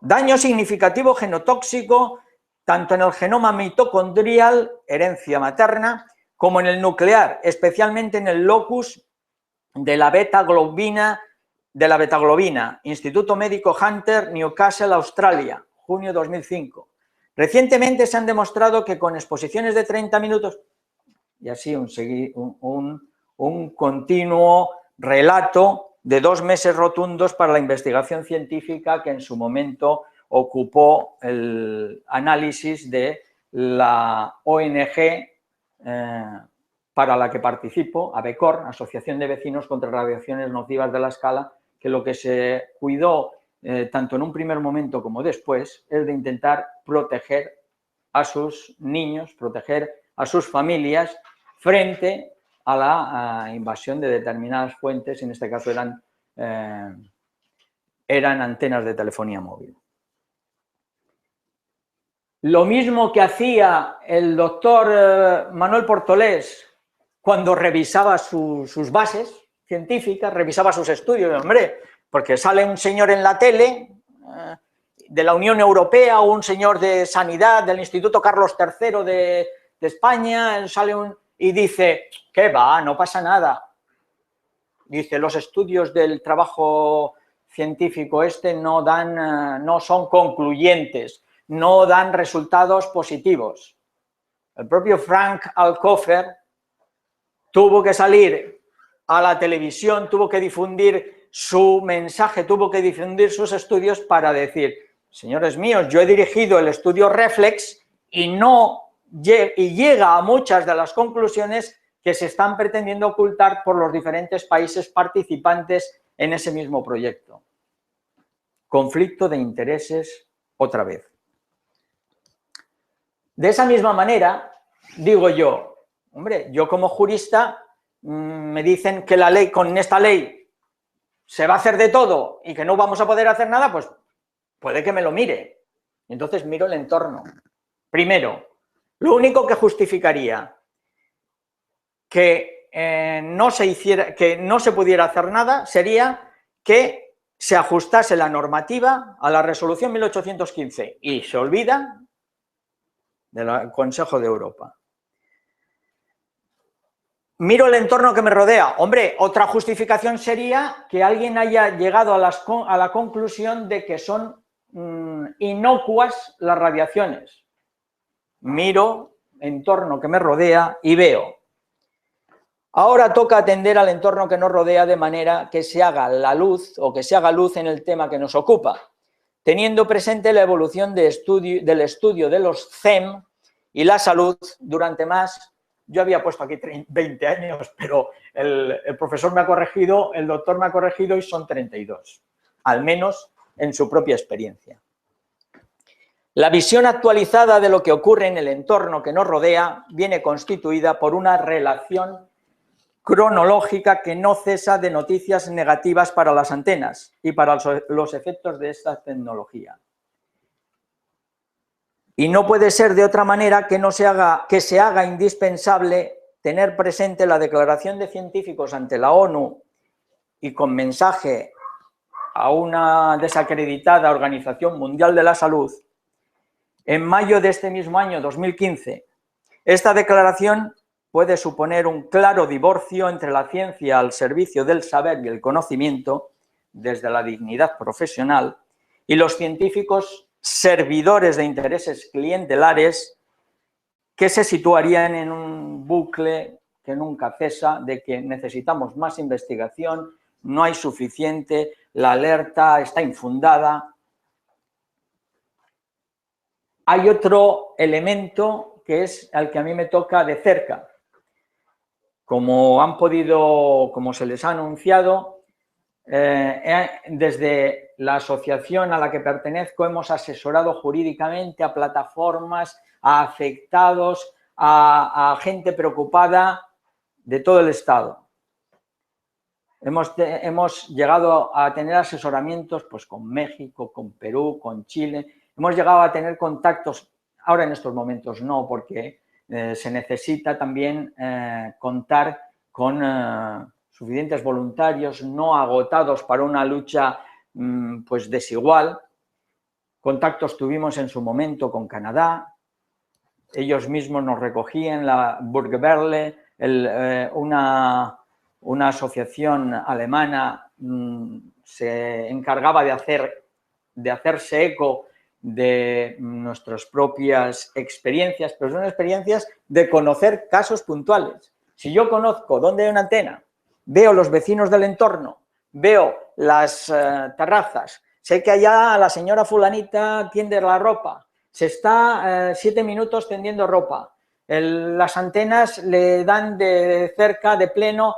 S2: Daño significativo genotóxico tanto en el genoma mitocondrial, herencia materna, como en el nuclear, especialmente en el locus de la beta-globina, Instituto Médico Hunter, Newcastle, Australia, junio 2005. Recientemente se han demostrado que con exposiciones de 30 minutos, y así un continuo relato de 2 meses rotundos para la investigación científica que en su momento ocupó el análisis de la ONG para la que participo, ABECOR, Asociación de Vecinos contra Radiaciones Nocivas de la Escala, que lo que se cuidó tanto en un primer momento como después es de intentar proteger a sus niños, proteger a sus familias frente a la invasión de determinadas fuentes, en este caso eran antenas de telefonía móvil. Lo mismo que hacía el doctor Manuel Portolés cuando revisaba sus bases científicas, revisaba sus estudios, hombre, porque sale un señor en la tele de la Unión Europea o un señor de Sanidad del Instituto Carlos III de España, y dice, ¿qué va? No pasa nada. Dice, los estudios del trabajo científico no son concluyentes, no dan resultados positivos. El propio Frank Alcofer tuvo que salir a la televisión, tuvo que difundir su mensaje, tuvo que difundir sus estudios para decir, señores míos, yo he dirigido el estudio Reflex y llega a muchas de las conclusiones que se están pretendiendo ocultar por los diferentes países participantes en ese mismo proyecto. Conflicto de intereses otra vez. De esa misma manera, digo yo, hombre, yo como jurista me dicen que la ley, con esta ley se va a hacer de todo y que no vamos a poder hacer nada, pues puede que me lo mire. Entonces miro el entorno. Primero, lo único que justificaría que no se pudiera hacer nada sería que se ajustase la normativa a la resolución 1815 y se olvida del Consejo de Europa. Miro el entorno que me rodea. Hombre, otra justificación sería que alguien haya llegado a la conclusión de que son inocuas las radiaciones. Miro el entorno que me rodea y veo. Ahora toca atender al entorno que nos rodea de manera que se haga la luz o que se haga luz en el tema que nos ocupa, teniendo presente la evolución del estudio de los CEM y la salud durante más. Yo había puesto aquí 20 años, pero el profesor me ha corregido, el doctor me ha corregido y son 32, al menos en su propia experiencia. La visión actualizada de lo que ocurre en el entorno que nos rodea viene constituida por una relación cronológica que no cesa de noticias negativas para las antenas y para los efectos de esta tecnología. Y no puede ser de otra manera que se haga indispensable tener presente la declaración de científicos ante la ONU y con mensaje a una desacreditada Organización Mundial de la Salud, en mayo de este mismo año, 2015, esta declaración puede suponer un claro divorcio entre la ciencia al servicio del saber y el conocimiento, desde la dignidad profesional, y los científicos servidores de intereses clientelares que se situarían en un bucle que nunca cesa de que necesitamos más investigación, no hay suficiente, la alerta está infundada. Hay otro elemento que es al que a mí me toca de cerca. Como se les ha anunciado, desde la asociación a la que pertenezco hemos asesorado jurídicamente a plataformas, a afectados, a gente preocupada de todo el Estado. Hemos llegado a tener asesoramientos pues, con México, con Perú, con Chile. Hemos llegado a tener contactos, ahora en estos momentos no, porque se necesita también contar con suficientes voluntarios no agotados para una lucha pues desigual. Contactos tuvimos en su momento con Canadá. Ellos mismos nos recogían, la Burgerberle, una asociación alemana se encargaba de hacerse eco de nuestras propias experiencias, pero son experiencias de conocer casos puntuales. Si yo conozco dónde hay una antena, veo los vecinos del entorno, veo las terrazas, sé que allá la señora fulanita tiende la ropa, se está 7 minutos tendiendo ropa, las antenas le dan de cerca, de pleno.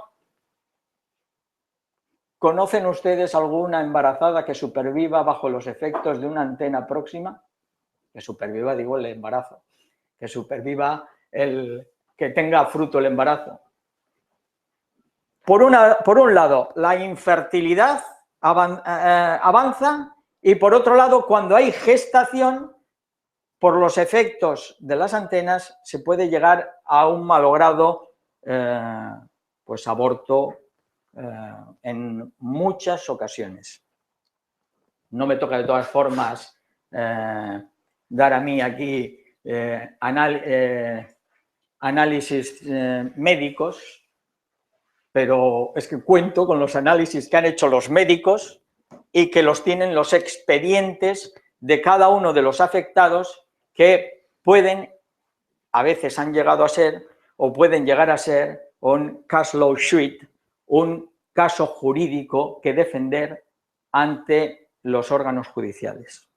S2: ¿Conocen ustedes alguna embarazada que superviva bajo los efectos de una antena próxima? Que superviva, digo, el embarazo. Que superviva que tenga fruto el embarazo. Por un lado, la infertilidad avanza y por otro lado, cuando hay gestación, por los efectos de las antenas, se puede llegar a un malogrado pues aborto en muchas ocasiones. No me toca de todas formas dar a mí aquí análisis médicos, pero es que cuento con los análisis que han hecho los médicos y que los tienen los expedientes de cada uno de los afectados que pueden, a veces han llegado a ser o pueden llegar a ser un case law suite, un caso jurídico que defender ante los órganos judiciales.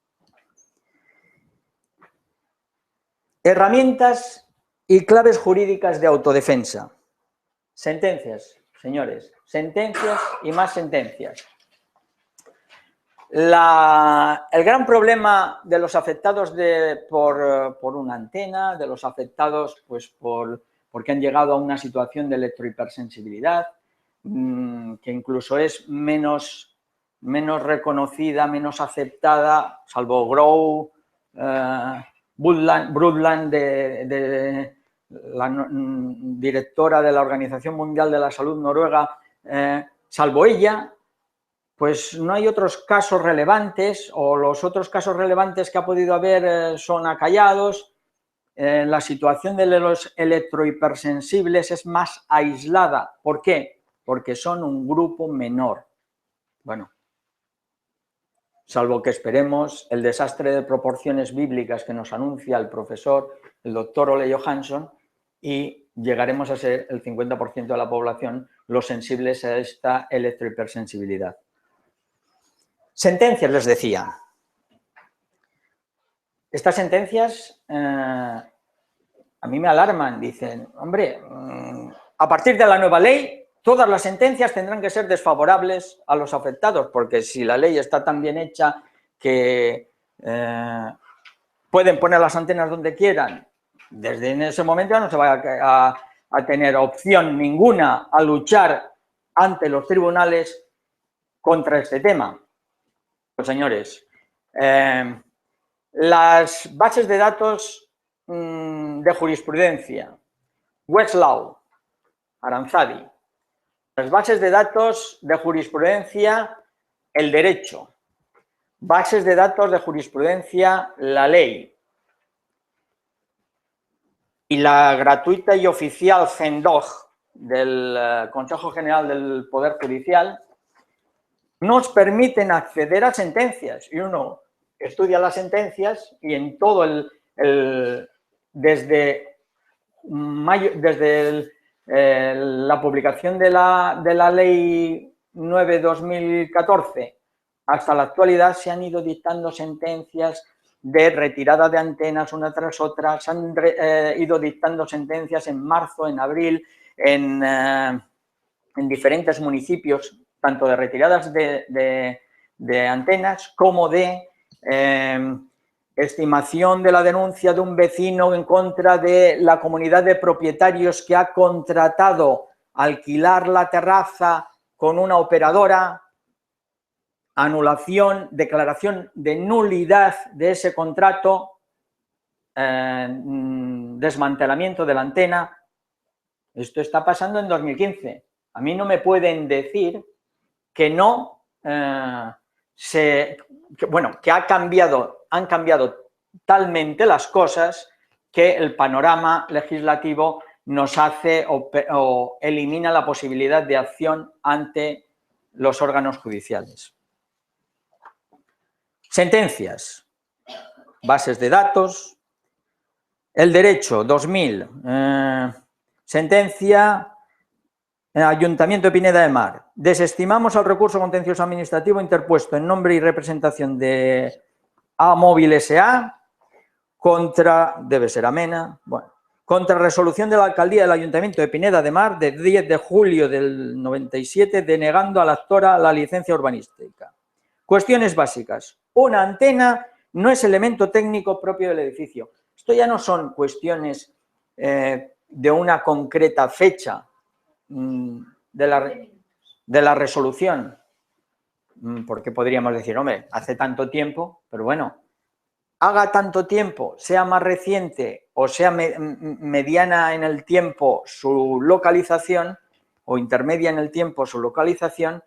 S2: Herramientas y claves jurídicas de autodefensa. Sentencias, señores, sentencias y más sentencias. El gran problema de los afectados por una antena, de los afectados pues, porque han llegado a una situación de electrohipersensibilidad, que incluso es menos reconocida, menos aceptada, salvo Grow, Brundtland, de la directora de la Organización Mundial de la Salud noruega, salvo ella, pues no hay otros casos relevantes, o los otros casos relevantes que ha podido haber son acallados. La situación de los electrohipersensibles es más aislada. ¿Por qué? Porque son un grupo menor. Bueno, salvo que esperemos el desastre de proporciones bíblicas que nos anuncia el profesor, el doctor Ole Johansson, y llegaremos a ser el 50% de la población los sensibles a esta electrohipersensibilidad. Sentencias, les decía. Estas sentencias a mí me alarman. Dicen, hombre, a partir de la nueva ley, todas las sentencias tendrán que ser desfavorables a los afectados, porque si la ley está tan bien hecha que pueden poner las antenas donde quieran, desde en ese momento no se va a tener opción ninguna a luchar ante los tribunales contra este tema. Pues señores, las bases de datos de jurisprudencia, Westlaw, Aranzadi, las bases de datos de jurisprudencia el derecho, bases de datos de jurisprudencia, la ley y la gratuita y oficial CENDOG del Consejo General del Poder Judicial nos permiten acceder a sentencias y uno estudia las sentencias y en todo desde la publicación de la Ley 9/2014 hasta la actualidad se han ido dictando sentencias de retirada de antenas una tras otra, se han ido dictando sentencias en marzo, en abril, en diferentes municipios, tanto de retiradas de antenas como de estimación de la denuncia de un vecino en contra de la comunidad de propietarios que ha contratado alquilar la terraza con una operadora, anulación, declaración de nulidad de ese contrato, desmantelamiento de la antena. Esto está pasando en 2015. A mí no me pueden decir que no que han cambiado talmente las cosas que el panorama legislativo nos hace o elimina la posibilidad de acción ante los órganos judiciales. Sentencias, bases de datos, el derecho, 2000, sentencia, Ayuntamiento de Pineda de Mar. Desestimamos el recurso contencioso administrativo interpuesto en nombre y representación de A-Móvil S.A. contra, debe ser Amena, bueno, contra resolución de la Alcaldía del Ayuntamiento de Pineda de Mar de 10 de julio del 97 denegando a la actora la licencia urbanística. Cuestiones básicas. Una antena no es elemento técnico propio del edificio. Esto ya no son cuestiones de una concreta fecha de la resolución, porque podríamos decir, hombre, hace tanto tiempo, pero bueno, haga tanto tiempo, sea más reciente o sea mediana en el tiempo su localización o intermedia en el tiempo su localización,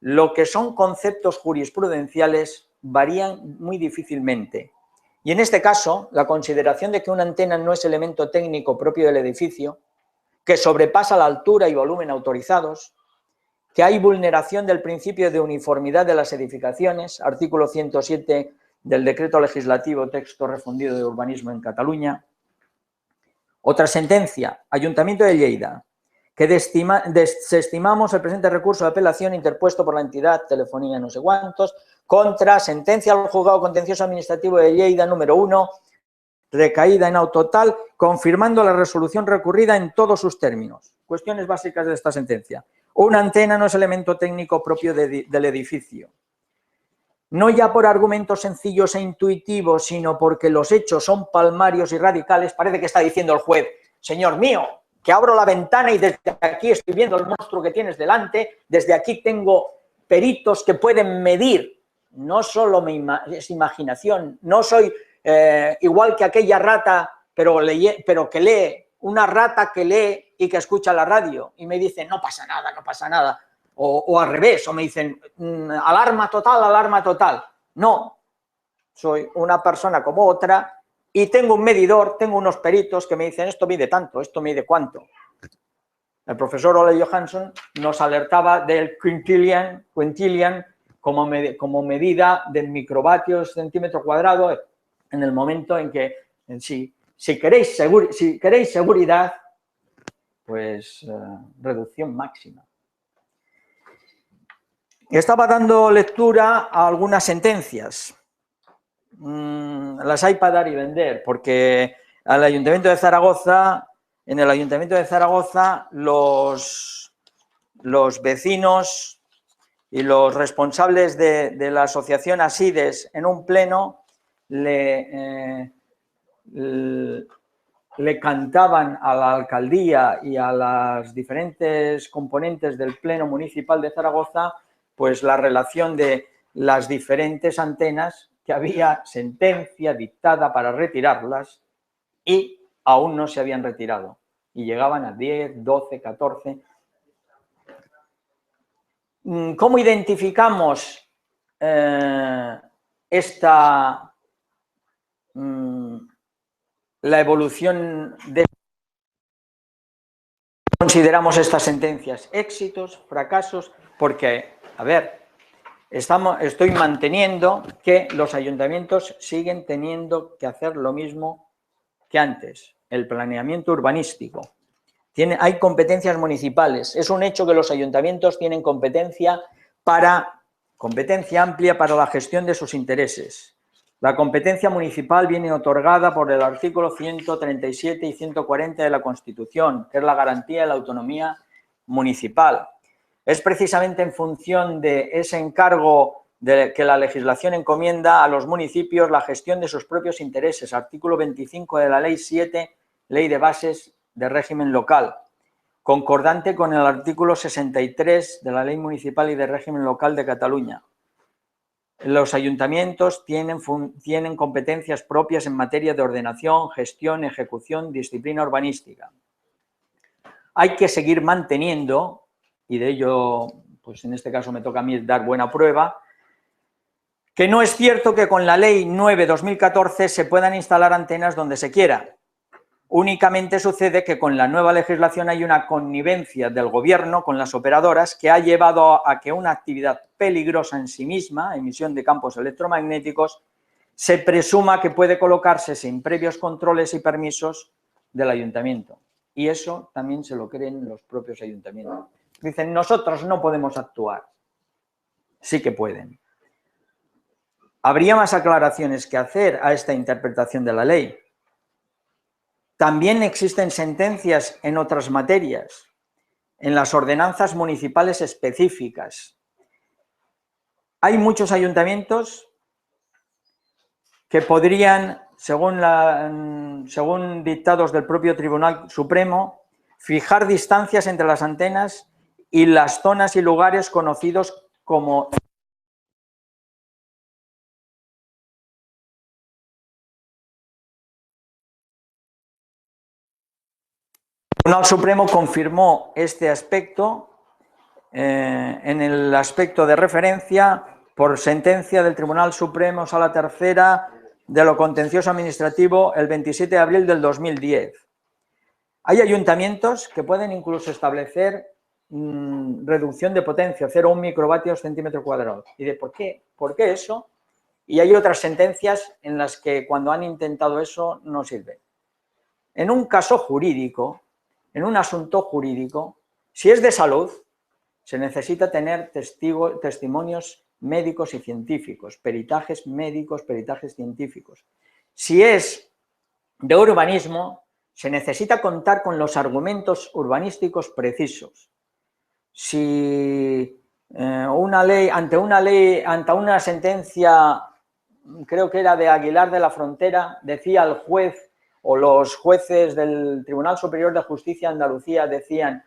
S2: lo que son conceptos jurisprudenciales varían muy difícilmente. Y en este caso, la consideración de que una antena no es elemento técnico propio del edificio, que sobrepasa la altura y volumen autorizados, que hay vulneración del principio de uniformidad de las edificaciones, artículo 107 del decreto legislativo texto refundido de urbanismo en Cataluña. Otra sentencia, Ayuntamiento de Lleida, que desestimamos el presente recurso de apelación interpuesto por la entidad Telefonía no sé cuántos contra sentencia del Juzgado Contencioso Administrativo de Lleida número 1, recaída en auto tal, confirmando la resolución recurrida en todos sus términos. Cuestiones básicas de esta sentencia. Una antena no es elemento técnico propio del edificio. No ya por argumentos sencillos e intuitivos, sino porque los hechos son palmarios y radicales. Parece que está diciendo el juez, señor mío, que abro la ventana y desde aquí estoy viendo el monstruo que tienes delante, desde aquí tengo peritos que pueden medir, no solo es imaginación, no soy igual que aquella rata, pero que lee, una rata que lee y que escucha la radio y me dicen, no pasa nada, no pasa nada, o al revés, o me dicen, alarma total, alarma total. No, soy una persona como otra y tengo un medidor, tengo unos peritos que me dicen, esto mide tanto, esto mide cuánto. El profesor Ole Johansson nos alertaba del quintillion como medida del microvatios centímetro cuadrado en el momento en que, si queréis seguridad, pues reducción máxima. Estaba dando lectura a algunas sentencias. Las hay para dar y vender, porque en el Ayuntamiento de Zaragoza los vecinos y los responsables de la asociación Asides en un pleno le cantaban a la alcaldía y a las diferentes componentes del pleno municipal de Zaragoza pues la relación de las diferentes antenas, que había sentencia dictada para retirarlas y aún no se habían retirado. Y llegaban a 10, 12, 14. ¿Cómo identificamos la evolución de... Consideramos estas sentencias éxitos, fracasos, porque, a ver, estoy manteniendo que los ayuntamientos siguen teniendo que hacer lo mismo que antes, el planeamiento urbanístico. Hay competencias municipales, es un hecho que los ayuntamientos tienen competencia amplia para la gestión de sus intereses. La competencia municipal viene otorgada por el artículo 137 y 140 de la Constitución, que es la garantía de la autonomía municipal. Es precisamente en función de ese encargo que la legislación encomienda a los municipios la gestión de sus propios intereses, artículo 25 de la Ley 7, Ley de Bases de Régimen Local, concordante con el artículo 63 de la Ley Municipal y de Régimen Local de Cataluña. Los ayuntamientos tienen competencias propias en materia de ordenación, gestión, ejecución, disciplina urbanística. Hay que seguir manteniendo, y de ello, pues en este caso me toca a mí dar buena prueba, que no es cierto que con la Ley 9/2014 se puedan instalar antenas donde se quiera. Únicamente sucede que con la nueva legislación hay una connivencia del gobierno con las operadoras que ha llevado a que una actividad peligrosa en sí misma, emisión de campos electromagnéticos, se presuma que puede colocarse sin previos controles y permisos del ayuntamiento. Y eso también se lo creen los propios ayuntamientos. Dicen, nosotros no podemos actuar. Sí que pueden. Habría más aclaraciones que hacer a esta interpretación de la ley. También existen sentencias en otras materias, en las ordenanzas municipales específicas. Hay muchos ayuntamientos que podrían, según dictados del propio Tribunal Supremo, fijar distancias entre las antenas y las zonas y lugares conocidos como... El Tribunal Supremo confirmó este aspecto en el aspecto de referencia por sentencia del Tribunal Supremo Sala Tercera de lo contencioso administrativo el 27 de abril del 2010. Hay ayuntamientos que pueden incluso establecer reducción de potencia, 0,1 microvatios centímetro cuadrado. ¿Y de por qué? ¿Por qué eso? Y hay otras sentencias en las que cuando han intentado eso no sirve. En un caso jurídico, en un asunto jurídico, si es de salud, se necesita tener testimonios médicos y científicos, peritajes médicos, peritajes científicos. Si es de urbanismo, se necesita contar con los argumentos urbanísticos precisos. Si ante una sentencia, creo que era de Aguilar de la Frontera, decía el juez o los jueces del Tribunal Superior de Justicia de Andalucía decían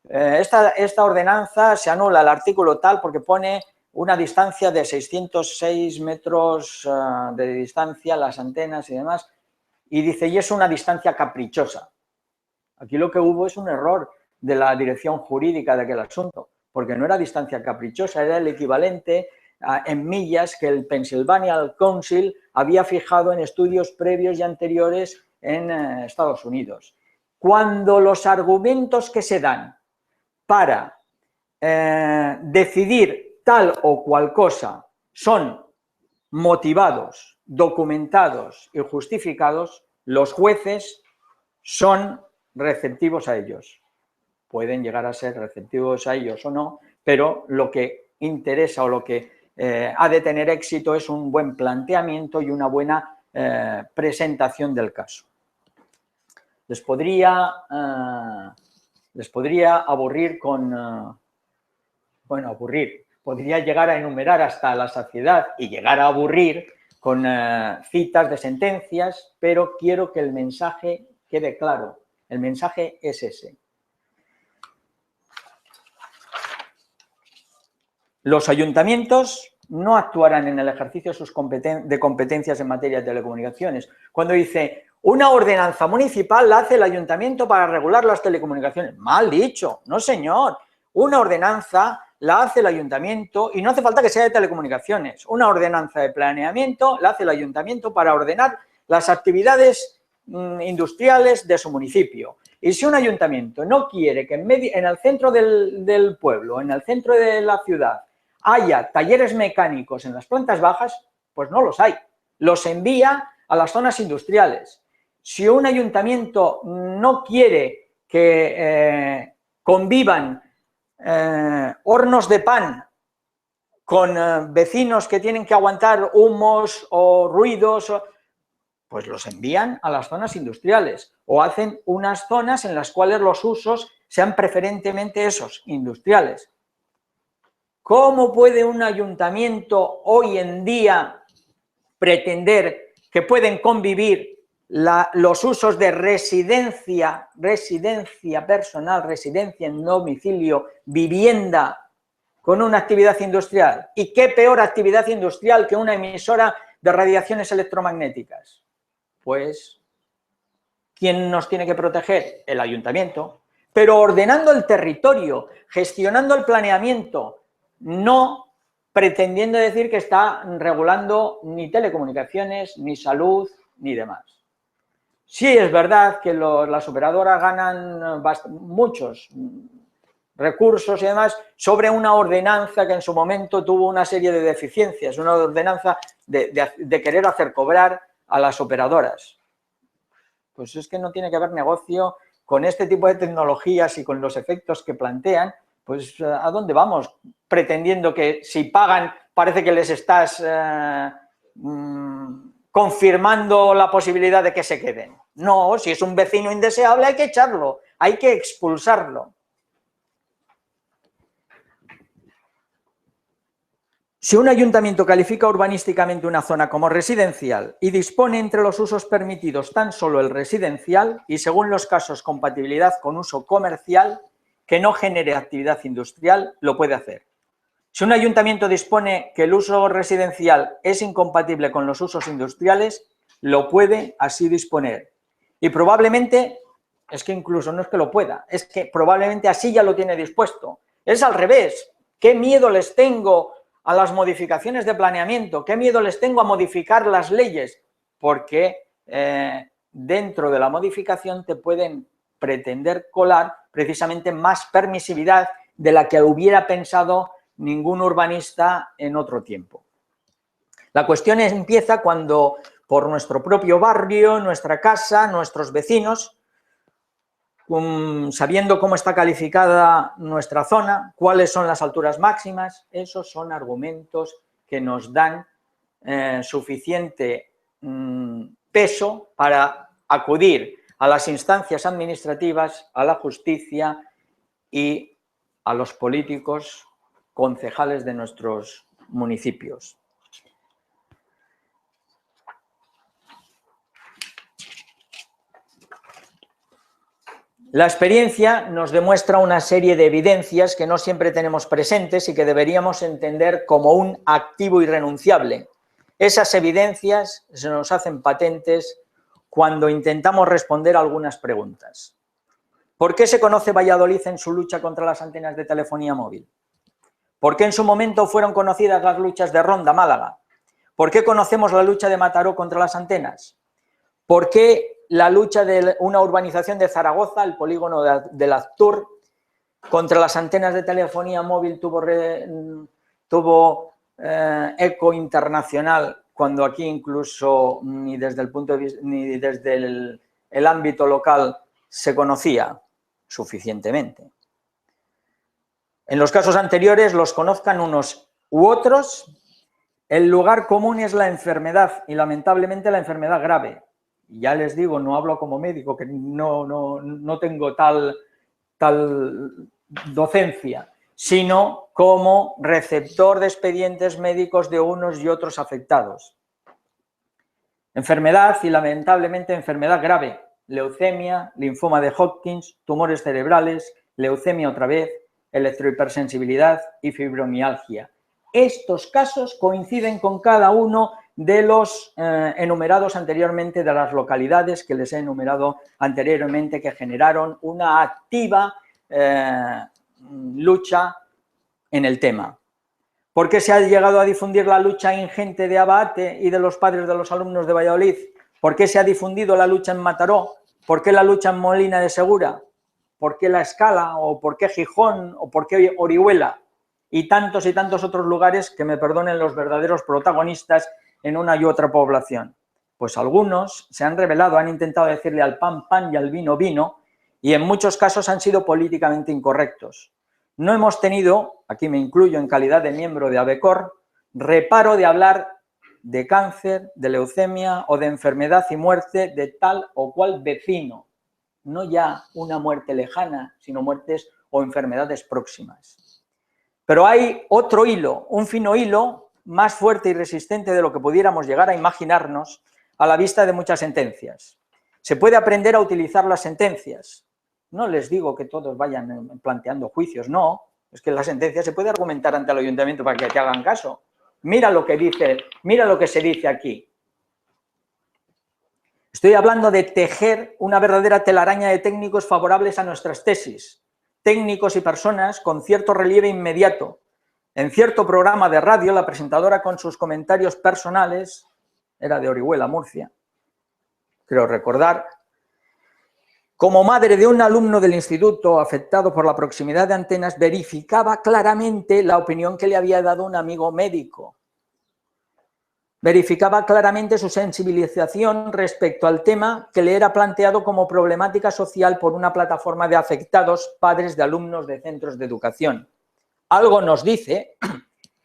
S2: esta ordenanza se anula el artículo tal porque pone una distancia de 606 metros de distancia, las antenas y demás, y dice, y es una distancia caprichosa. Aquí lo que hubo es un error de la dirección jurídica de aquel asunto, porque no era distancia caprichosa, era el equivalente en millas que el Pennsylvania Council había fijado en estudios previos y anteriores en Estados Unidos. Cuando los argumentos que se dan para decidir tal o cual cosa son motivados, documentados y justificados, los jueces son receptivos a ellos. Pueden llegar a ser receptivos a ellos o no, pero lo que interesa o lo que ha de tener éxito es un buen planteamiento y una buena presentación del caso. Les podría aburrir con... podría llegar a enumerar hasta la saciedad y llegar a aburrir con citas de sentencias, pero quiero que el mensaje quede claro. El mensaje es ese. Los ayuntamientos no actuarán en el ejercicio de competencias en materia de telecomunicaciones. Cuando dice, una ordenanza municipal la hace el ayuntamiento para regular las telecomunicaciones. Mal dicho, no señor. Una ordenanza la hace el ayuntamiento y no hace falta que sea de telecomunicaciones. Una ordenanza de planeamiento la hace el ayuntamiento para ordenar las actividades industriales de su municipio. Y si un ayuntamiento no quiere que en el centro del pueblo, en el centro de la ciudad, haya talleres mecánicos en las plantas bajas, pues no los hay. Los envía a las zonas industriales. Si un ayuntamiento no quiere que convivan hornos de pan con vecinos que tienen que aguantar humos o ruidos, pues los envían a las zonas industriales o hacen unas zonas en las cuales los usos sean preferentemente esos, industriales. ¿Cómo puede un ayuntamiento hoy en día pretender que pueden convivir los usos de residencia personal, residencia en domicilio, vivienda, con una actividad industrial? ¿Y qué peor actividad industrial que una emisora de radiaciones electromagnéticas? Pues, ¿quién nos tiene que proteger? El ayuntamiento, pero ordenando el territorio, gestionando el planeamiento, no pretendiendo decir que está regulando ni telecomunicaciones, ni salud, ni demás. Sí es verdad que las operadoras ganan muchos recursos y demás sobre una ordenanza que en su momento tuvo una serie de deficiencias, una ordenanza de querer hacer cobrar a las operadoras. Pues es que no tiene que haber negocio con este tipo de tecnologías y con los efectos que plantean. Pues ¿a dónde vamos? Pretendiendo que si pagan parece que les estás confirmando la posibilidad de que se queden. No, si es un vecino indeseable hay que echarlo, hay que expulsarlo. Si un ayuntamiento califica urbanísticamente una zona como residencial y dispone entre los usos permitidos tan solo el residencial y según los casos compatibilidad con uso comercial que no genere actividad industrial, lo puede hacer. Si un ayuntamiento dispone que el uso residencial es incompatible con los usos industriales, lo puede así disponer. Y probablemente, es que incluso no es que lo pueda, es que probablemente así ya lo tiene dispuesto. Es al revés. ¿Qué miedo les tengo a las modificaciones de planeamiento? ¿Qué miedo les tengo a modificar las leyes? Porque dentro de la modificación te pueden pretender colar precisamente más permisividad de la que hubiera pensado ningún urbanista en otro tiempo. La cuestión empieza cuando por nuestro propio barrio, nuestra casa, nuestros vecinos, sabiendo cómo está calificada nuestra zona, cuáles son las alturas máximas, esos son argumentos que nos dan suficiente peso para acudir a las instancias administrativas, a la justicia y a los políticos concejales de nuestros municipios. La experiencia nos demuestra una serie de evidencias que no siempre tenemos presentes y que deberíamos entender como un activo irrenunciable. Esas evidencias se nos hacen patentes cuando intentamos responder a algunas preguntas. ¿Por qué se conoce Valladolid en su lucha contra las antenas de telefonía móvil? ¿Por qué en su momento fueron conocidas las luchas de Ronda, Málaga? ¿Por qué conocemos la lucha de Mataró contra las antenas? ¿Por qué la lucha de una urbanización de Zaragoza, el polígono del Aztur, contra las antenas de telefonía móvil tuvo eco internacional, cuando aquí incluso ni desde el punto de vista, ni desde el ámbito local se conocía suficientemente? En los casos anteriores, los conozcan unos u otros, el lugar común es la enfermedad y lamentablemente la enfermedad grave. Ya les digo, no hablo como médico, que no tengo tal docencia, sino como receptor de expedientes médicos de unos y otros afectados. Enfermedad y lamentablemente enfermedad grave, leucemia, linfoma de Hodgkin, tumores cerebrales, leucemia otra vez, electrohipersensibilidad y fibromialgia. Estos casos coinciden con cada uno de los enumerados anteriormente, de las localidades que les he enumerado anteriormente, que generaron una activa lucha en el tema. ¿Por qué se ha llegado a difundir la lucha ingente de Abate y de los padres de los alumnos de Valladolid? ¿Por qué se ha difundido la lucha en Mataró? ¿Por qué la lucha en Molina de Segura? ¿Por qué La Escala? ¿O por qué Gijón? ¿O por qué Orihuela? Y tantos otros lugares que me perdonen los verdaderos protagonistas en una y otra población. Pues algunos se han rebelado, han intentado decirle al pan, pan y al vino, vino, y en muchos casos han sido políticamente incorrectos. No hemos tenido, aquí me incluyo en calidad de miembro de ABECOR, reparo de hablar de cáncer, de leucemia o de enfermedad y muerte de tal o cual vecino. No ya una muerte lejana, sino muertes o enfermedades próximas. Pero hay otro hilo, un fino hilo más fuerte y resistente de lo que pudiéramos llegar a imaginarnos a la vista de muchas sentencias. Se puede aprender a utilizar las sentencias. No les digo que todos vayan planteando juicios, no. Es que la sentencia se puede argumentar ante el ayuntamiento para que te hagan caso. Mira lo que dice, mira lo que se dice aquí. Estoy hablando de tejer una verdadera telaraña de técnicos favorables a nuestras tesis. Técnicos y personas con cierto relieve inmediato. En cierto programa de radio, la presentadora con sus comentarios personales, era de Orihuela, Murcia, creo recordar, como madre de un alumno del instituto afectado por la proximidad de antenas, verificaba claramente la opinión que le había dado un amigo médico. Verificaba claramente su sensibilización respecto al tema que le era planteado como problemática social por una plataforma de afectados padres de alumnos de centros de educación. Algo nos dice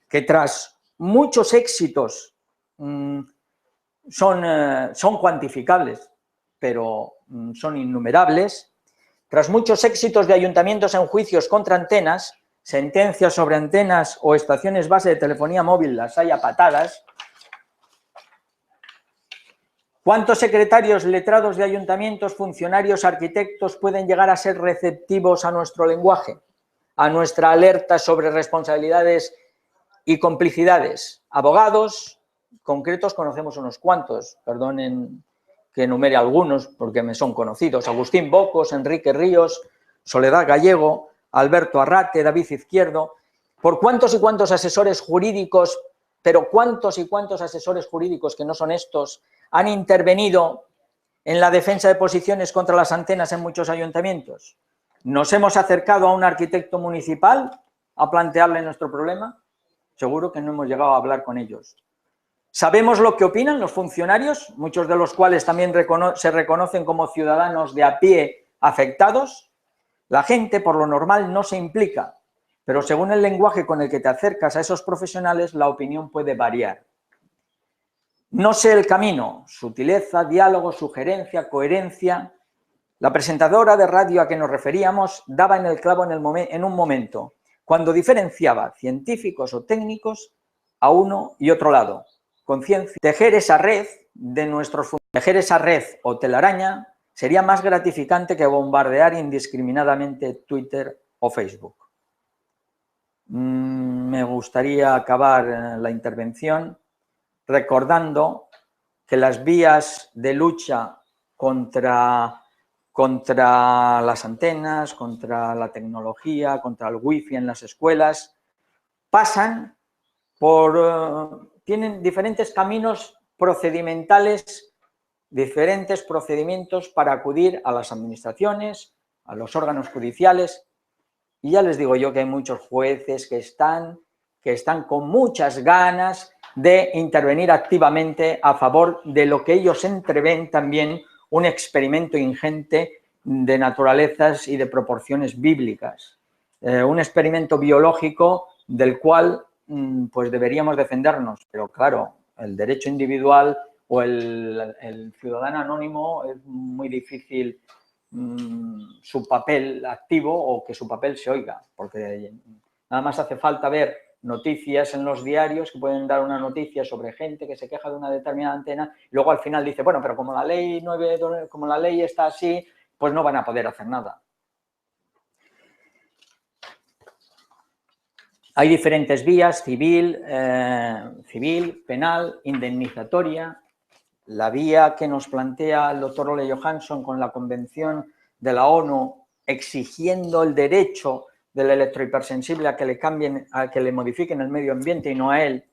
S2: que tras muchos éxitos son cuantificables, pero son innumerables. Tras muchos éxitos de ayuntamientos en juicios contra antenas, sentencias sobre antenas o estaciones base de telefonía móvil las hay a patadas. ¿Cuántos secretarios letrados de ayuntamientos, funcionarios, arquitectos pueden llegar a ser receptivos a nuestro lenguaje, a nuestra alerta sobre responsabilidades y complicidades? Abogados concretos conocemos unos cuantos, perdonen que enumere algunos porque me son conocidos: Agustín Bocos, Enrique Ríos, Soledad Gallego, Alberto Arrate, David Izquierdo. ¿Por cuántos y cuántos asesores jurídicos, pero cuántos y cuántos asesores jurídicos que no son estos, han intervenido en la defensa de posiciones contra las antenas en muchos ayuntamientos? ¿Nos hemos acercado a un arquitecto municipal a plantearle nuestro problema? Seguro que no hemos llegado a hablar con ellos. ¿Sabemos lo que opinan los funcionarios, muchos de los cuales también se reconocen como ciudadanos de a pie afectados? La gente, por lo normal, no se implica, pero según el lenguaje con el que te acercas a esos profesionales, la opinión puede variar. No sé el camino, sutileza, diálogo, sugerencia, coherencia. La presentadora de radio a que nos referíamos daba en el clavo en un momento, cuando diferenciaba científicos o técnicos a uno y otro lado. Conciencia. Tejer esa red o telaraña sería más gratificante que bombardear indiscriminadamente Twitter o Facebook. Me gustaría acabar la intervención recordando que las vías de lucha contra las antenas, contra la tecnología, contra el wifi en las escuelas, tienen diferentes caminos procedimentales, diferentes procedimientos para acudir a las administraciones, a los órganos judiciales. Y ya les digo yo que hay muchos jueces que están con muchas ganas de intervenir activamente a favor de lo que ellos entreven también un experimento ingente de naturalezas y de proporciones bíblicas. Un experimento biológico del cual pues deberíamos defendernos, pero claro, el derecho individual o el ciudadano anónimo es muy difícil su papel activo o que su papel se oiga, porque nada más hace falta ver noticias en los diarios que pueden dar una noticia sobre gente que se queja de una determinada antena y luego al final dice, bueno, pero como la ley está así, pues no van a poder hacer nada. Hay diferentes vías, civil, penal, indemnizatoria. La vía que nos plantea el doctor Ole Johansson con la Convención de la ONU exigiendo el derecho del electrohipersensible a que le cambien, a que le modifiquen el medio ambiente y no a él,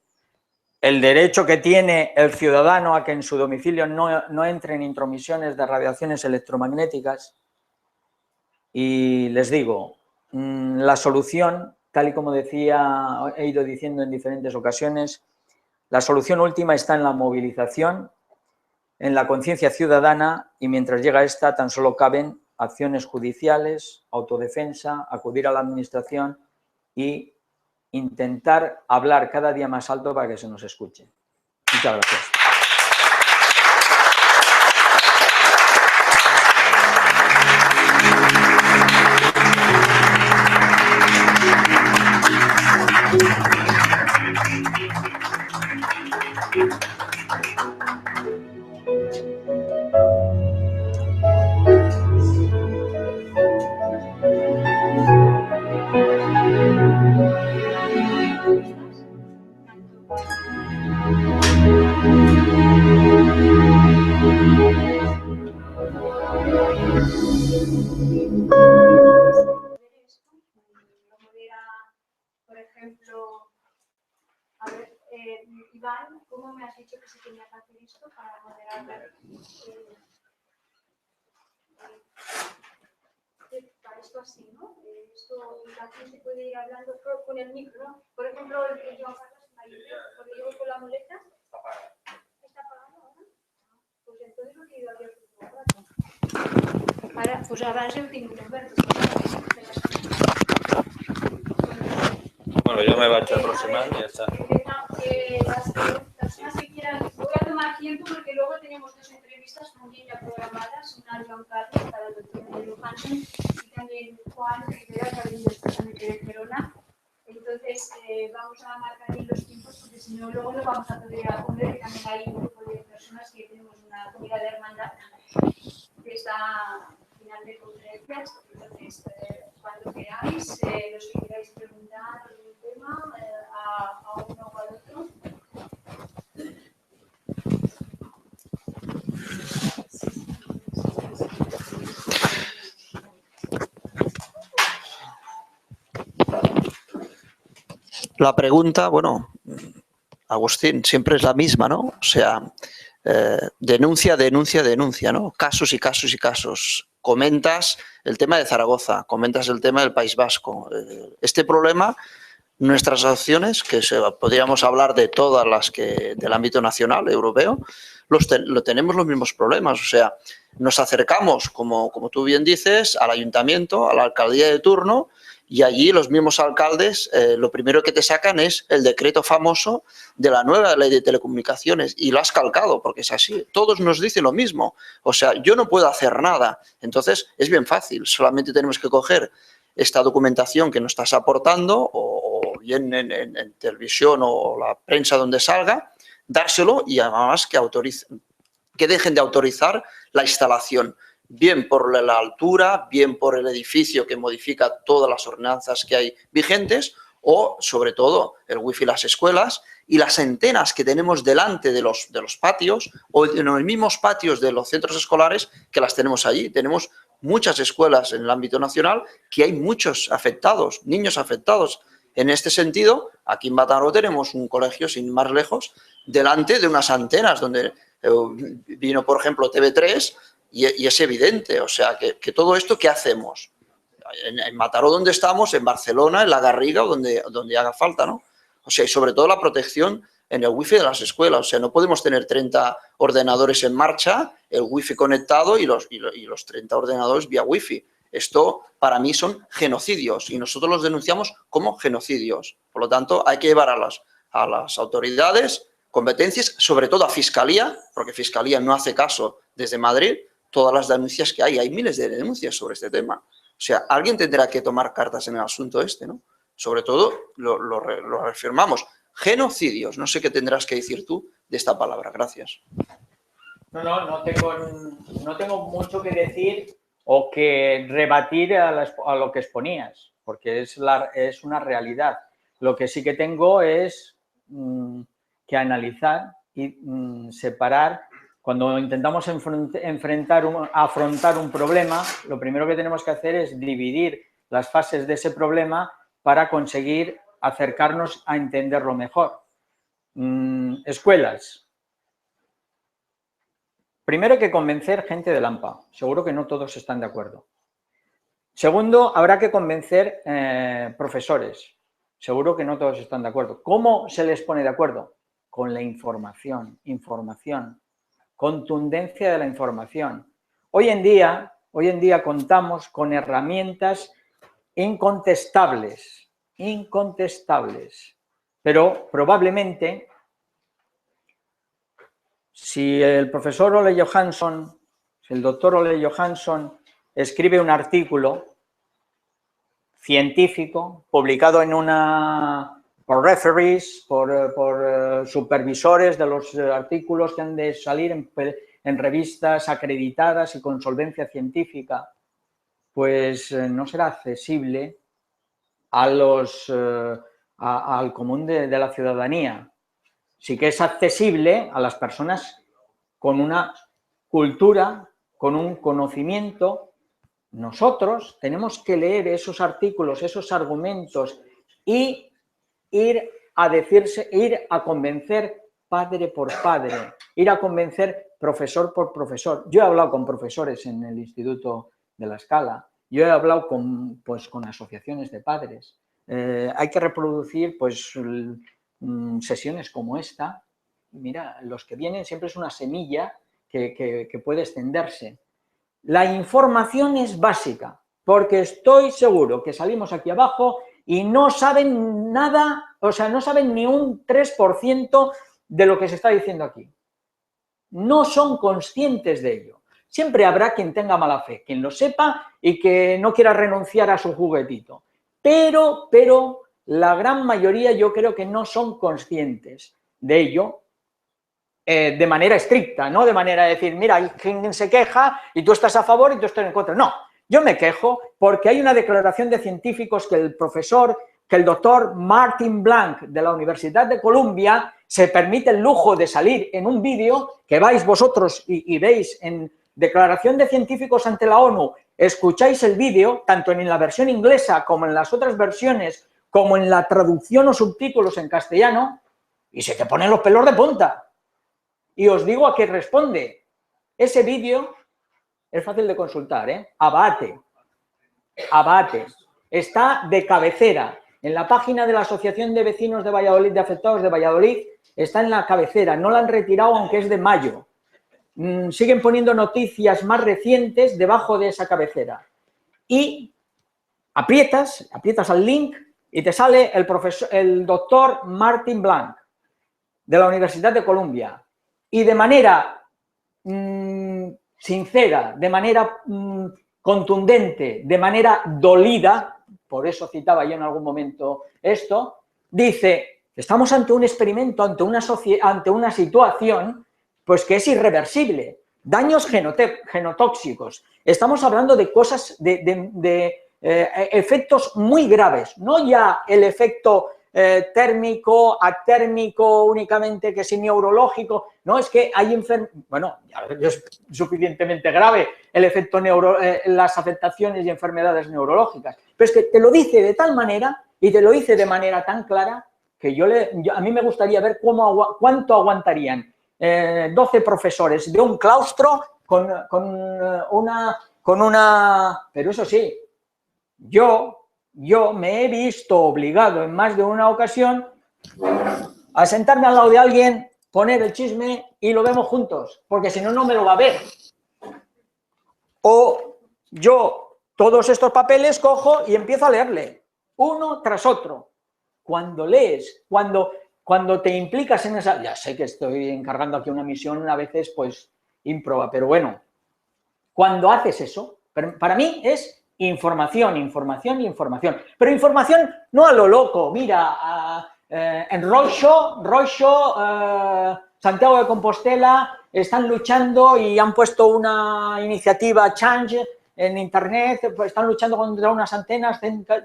S2: el derecho que tiene el ciudadano a que en su domicilio no entren intromisiones de radiaciones electromagnéticas. Y les digo, la solución, tal y como decía, he ido diciendo en diferentes ocasiones, la solución última está en la movilización, en la conciencia ciudadana, y mientras llega esta tan solo caben acciones judiciales, autodefensa, acudir a la administración y intentar hablar cada día más alto para que se nos escuche. Muchas gracias.
S1: Por ejemplo, a ver, Iván, ¿cómo me has dicho que se tenía que hacer esto para moderar? Para esto así, ¿no? Esto aquí se puede ir hablando con el micro, ¿no? Por ejemplo, el Joan Carlos me ayuda, porque yo voy con la muleta. ¿Está apagado ahora? Pues entonces lo que he ido a ver un rato. Ara, pues abans heu tingut obert.
S3: Bueno, yo me voy a aproximar y ya está.
S1: Las personas que quieran, voy a tomar tiempo porque luego tenemos dos entrevistas también ya programadas, una de Joan Carlos para el doctor Pedro Hansen y también Juan Rivera, también de Gerona. Entonces vamos a marcar bien los tiempos porque si no luego no vamos a poder comer, y también hay un grupo de personas que tenemos una comida de hermandad que está al final de conferencias. Entonces cuando queráis, los que queráis preguntar algún tema a uno o al otro.
S4: La pregunta, bueno, Agustín, siempre es la misma, ¿no? O sea, denuncia, denuncia, denuncia, ¿no? Casos y casos y casos. Comentas el tema de Zaragoza, comentas el tema del País Vasco. Este problema, nuestras acciones, que podríamos hablar de todas las que del ámbito nacional, europeo, tenemos los mismos problemas. O sea, nos acercamos, como tú bien dices, al ayuntamiento, a la alcaldía de turno, y allí los mismos alcaldes lo primero que te sacan es el decreto famoso de la nueva ley de telecomunicaciones y lo has calcado porque es así. Todos nos dicen lo mismo. O sea, yo no puedo hacer nada. Entonces es bien fácil. Solamente tenemos que coger esta documentación que nos estás aportando o bien en televisión o la prensa donde salga, dárselo y además que dejen de autorizar la instalación. Bien por la altura, bien por el edificio que modifica todas las ordenanzas que hay vigentes o, sobre todo, el wifi en las escuelas y las antenas que tenemos delante de los patios o en los mismos patios de los centros escolares que las tenemos allí. Tenemos muchas escuelas en el ámbito nacional que hay muchos afectados, niños afectados. En este sentido, aquí en Mataró tenemos un colegio, sin más lejos, delante de unas antenas donde vino, por ejemplo, TV3 y es evidente. O sea, que todo esto, ¿qué hacemos? En Mataró, donde estamos, en Barcelona, en La Garriga, donde haga falta, ¿no? O sea, y sobre todo la protección en el wifi de las escuelas. O sea, no podemos tener 30 ordenadores en marcha, el wifi conectado y los 30 ordenadores vía wifi. Esto, para mí, son genocidios y nosotros los denunciamos como genocidios. Por lo tanto, hay que llevar a las autoridades competencias, sobre todo a Fiscalía, porque Fiscalía no hace caso desde Madrid, todas las denuncias que hay. Hay miles de denuncias sobre este tema. O sea, alguien tendrá que tomar cartas en el asunto este, ¿no? Sobre todo, lo reafirmamos, genocidios. No sé qué tendrás que decir tú de esta palabra. Gracias.
S2: No tengo mucho que decir o que rebatir a lo que exponías, porque es una realidad. Lo que sí que tengo es que analizar y separar. Cuando intentamos afrontar un problema, lo primero que tenemos que hacer es dividir las fases de ese problema para conseguir acercarnos a entenderlo mejor. Escuelas. Primero hay que convencer gente del AMPA. Seguro que no todos están de acuerdo. Segundo, habrá que convencer profesores. Seguro que no todos están de acuerdo. ¿Cómo se les pone de acuerdo? Con la información, contundencia de la información. Hoy en día contamos con herramientas incontestables, pero probablemente si el profesor Ole Johansson, si el doctor Ole Johansson escribe un artículo científico publicado por referees, por supervisores de los artículos que han de salir en revistas acreditadas y con solvencia científica, pues no será accesible al común de la ciudadanía. Sí que es accesible a las personas con una cultura, con un conocimiento. Nosotros tenemos que leer esos artículos, esos argumentos y ir a convencer padre por padre, ir a convencer profesor por profesor. Yo he hablado con profesores en el Instituto de La Scala, yo he hablado con asociaciones de padres. Hay que reproducir sesiones como esta. Mira, los que vienen siempre es una semilla que puede extenderse. La información es básica, porque estoy seguro que salimos aquí abajo y no saben nada, o sea, no saben ni un 3% de lo que se está diciendo aquí. No son conscientes de ello. Siempre habrá quien tenga mala fe, quien lo sepa y que no quiera renunciar a su juguetito. Pero la gran mayoría yo creo que no son conscientes de ello de manera estricta, no de manera de decir, mira, hay quien se queja y tú estás a favor y tú estás en contra. No, yo me quejo porque hay una declaración de científicos que el doctor Martin Blank de la Universidad de Columbia se permite el lujo de salir en un vídeo que vais vosotros y veis en declaración de científicos ante la ONU, escucháis el vídeo, tanto en la versión inglesa como en las otras versiones, como en la traducción o subtítulos en castellano, y se te ponen los pelos de punta. Y os digo a qué responde. Ese vídeo es fácil de consultar, Abate. Está de cabecera. En la página de la Asociación de Vecinos de Valladolid, de Afectados de Valladolid, está en la cabecera. No la han retirado, aunque es de mayo. Siguen poniendo noticias más recientes debajo de esa cabecera. Y aprietas al link y te sale el doctor Martin Blank de la Universidad de Columbia. Y de manera sincera, de manera contundente, de manera dolida, por eso citaba yo en algún momento esto, dice, estamos ante un experimento, ante una situación pues que es irreversible, daños genotóxicos. Estamos hablando de cosas, de efectos muy graves, no ya el efecto térmico, atérmico, únicamente que es neurológico, no, es que hay bueno, es suficientemente grave el efecto las afectaciones y enfermedades neurológicas, pero es que te lo dice de tal manera y te lo dice de manera tan clara que a mí me gustaría ver cuánto aguantarían 12 profesores de un claustro con una... Pero eso sí, yo me he visto obligado en más de una ocasión a sentarme al lado de alguien, poner el chisme y lo vemos juntos, porque si no, no me lo va a ver. O yo todos estos papeles cojo y empiezo a leerle, uno tras otro. Cuando lees, cuando te implicas en esa... Ya sé que estoy encargando aquí una misión a veces pues ímproba, pero bueno, cuando haces eso, para mí es... información. Pero información no a lo loco. Mira, en Roixo, Santiago de Compostela, están luchando y han puesto una iniciativa Change en Internet, pues están luchando contra unas antenas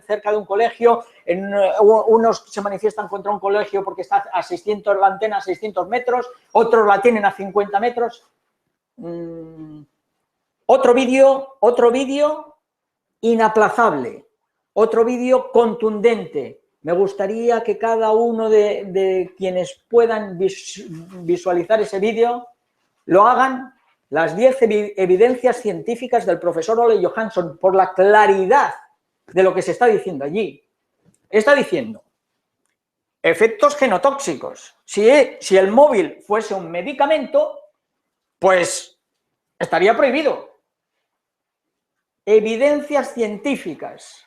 S2: cerca de un colegio, unos se manifiestan contra un colegio porque está a 600, la antena a 600 metros, otros la tienen a 50 metros. Otro vídeo inaplazable. otro vídeo contundente. Me gustaría que cada uno de quienes puedan visualizar ese vídeo lo hagan. Las 10 evidencias científicas del profesor Ole Johansson, por la claridad de lo que se está diciendo allí. Está diciendo efectos genotóxicos. Si el móvil fuese un medicamento, pues estaría prohibido. Evidencias científicas.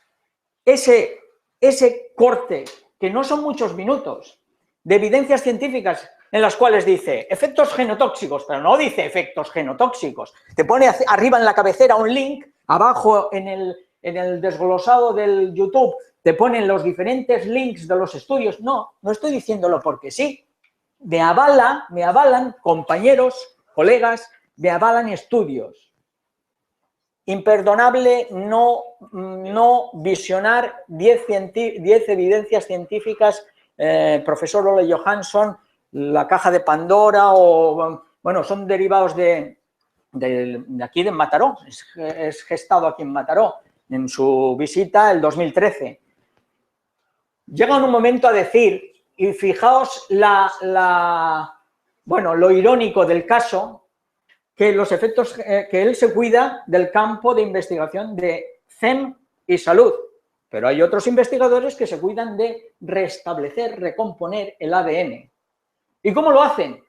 S2: Ese corte, que no son muchos minutos, de evidencias científicas en las cuales dice efectos genotóxicos, pero no dice efectos genotóxicos. Te pone arriba en la cabecera un link, abajo en el desglosado del YouTube te ponen los diferentes links de los estudios. No estoy diciéndolo porque sí. Me avalan compañeros, colegas, me avalan estudios. Imperdonable no visionar 10 evidencias científicas, profesor Ole Johansson, la caja de Pandora, o bueno, son derivados de aquí de Mataró, es gestado aquí en Mataró, en su visita el 2013. Llega en un momento a decir, y fijaos lo irónico del caso, que los efectos, que él se cuida del campo de investigación de CEM y salud, pero hay otros investigadores que se cuidan de restablecer, recomponer el ADN. ¿Y cómo lo hacen?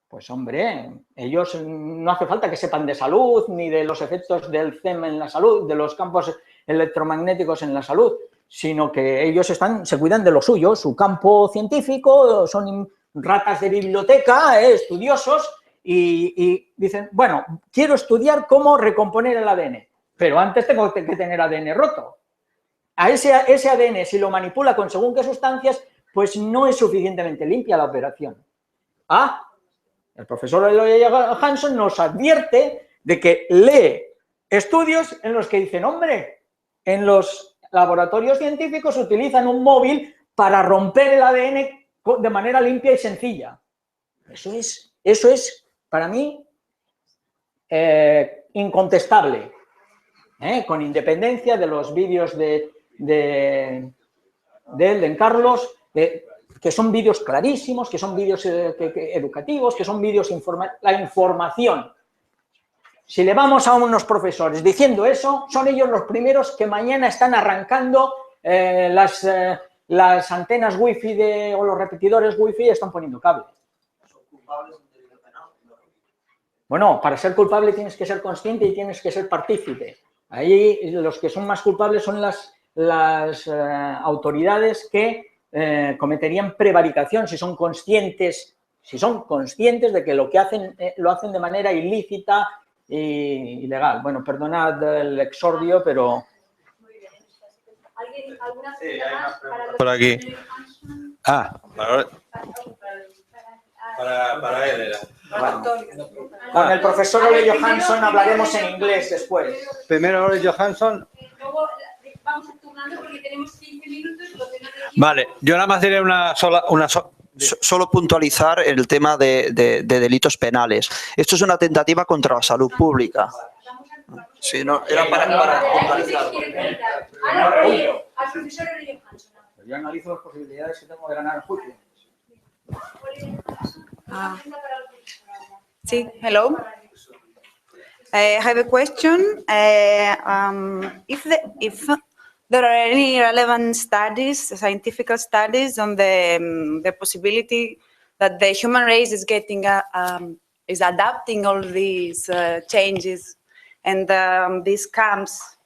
S2: Pues hombre, ellos no hace falta que sepan de salud, ni de los efectos del CEM en la salud, de los campos electromagnéticos en la salud, sino que ellos se cuidan de lo suyo, su campo científico, son ratas de biblioteca, estudiosos, y dicen, bueno, quiero estudiar cómo recomponer el ADN, pero antes tengo que tener ADN roto. A ese ADN, si lo manipula con según qué sustancias, pues no es suficientemente limpia la operación. El profesor Ole Johansson nos advierte de que lee estudios en los que dicen, hombre, en los laboratorios científicos utilizan un móvil para romper el ADN de manera limpia y sencilla. Eso es para mí, incontestable, con independencia de los vídeos de Carlos, que son vídeos clarísimos, que son vídeos educativos, que son vídeos la información. Si le vamos a unos profesores diciendo eso, son ellos los primeros que mañana están arrancando las antenas wifi o los repetidores wifi y están poniendo cable. Bueno, para ser culpable tienes que ser consciente y tienes que ser partícipe. Ahí los que son más culpables son las autoridades que cometerían prevaricación si son conscientes de que lo que hacen lo hacen de manera ilícita e ilegal. Bueno, perdonad el exordio, pero...
S1: ¿Alguna pregunta más?
S3: Por aquí. Para él era.
S2: Bueno, con el profesor Ole Johansson hablaremos en inglés después.
S5: Primero Ole Johansson.
S1: Luego vamos turnando porque tenemos 15 minutos.
S3: Vale, yo nada más diré
S4: Solo puntualizar el tema de delitos penales. Esto es una tentativa contra la salud pública. Sí, no, era para puntualizar.
S1: Al profesor Ole Johansson.
S2: Yo analizo las posibilidades que tengo de ganar el juicio.
S6: Sí, hello. I have a question. If there are any relevant studies, scientific studies on the possibility that the human race is getting is adapting all these changes and these camps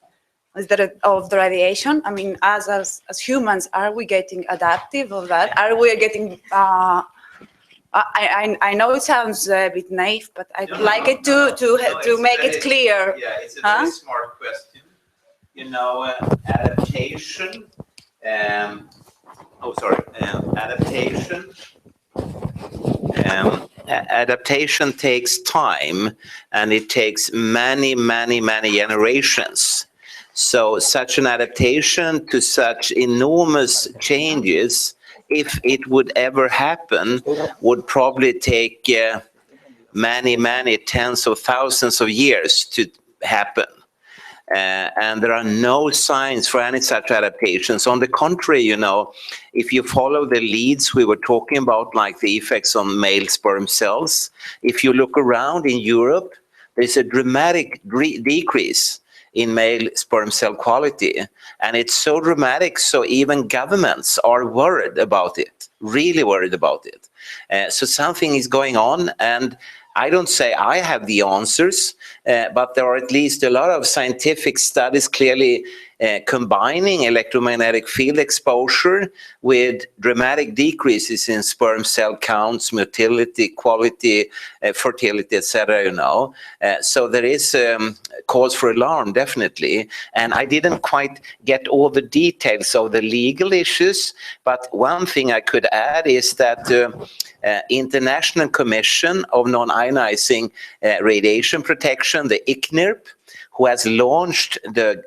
S6: of the radiation. I mean, as humans, are we getting adaptive of that? Are we getting? I know it sounds a bit naive, but I'd like it to make it clear.
S7: Yeah, it's a very smart question. You know, adaptation. Adaptation takes time, and it takes many generations. So, such an adaptation to such enormous changes, if it would ever happen, would probably take many tens of thousands of years to happen. and there are no signs for any such adaptations. On the contrary, you know, if you follow the leads we were talking about, like the effects on male sperm cells, if you look around in Europe, there's a dramatic decrease in male sperm cell quality. And it's so dramatic, so even governments are worried about it, really worried about it. So something is going on, and I don't say I have the answers, but there are at least a lot of scientific studies clearly combining electromagnetic field exposure with dramatic decreases in sperm cell counts, motility, quality, fertility, etc. You know, so there is cause for alarm, definitely. And I didn't quite get all the details of the legal issues, but one thing I could add is that International Commission of Non-Ionizing Radiation Protection, the ICNIRP, who has launched the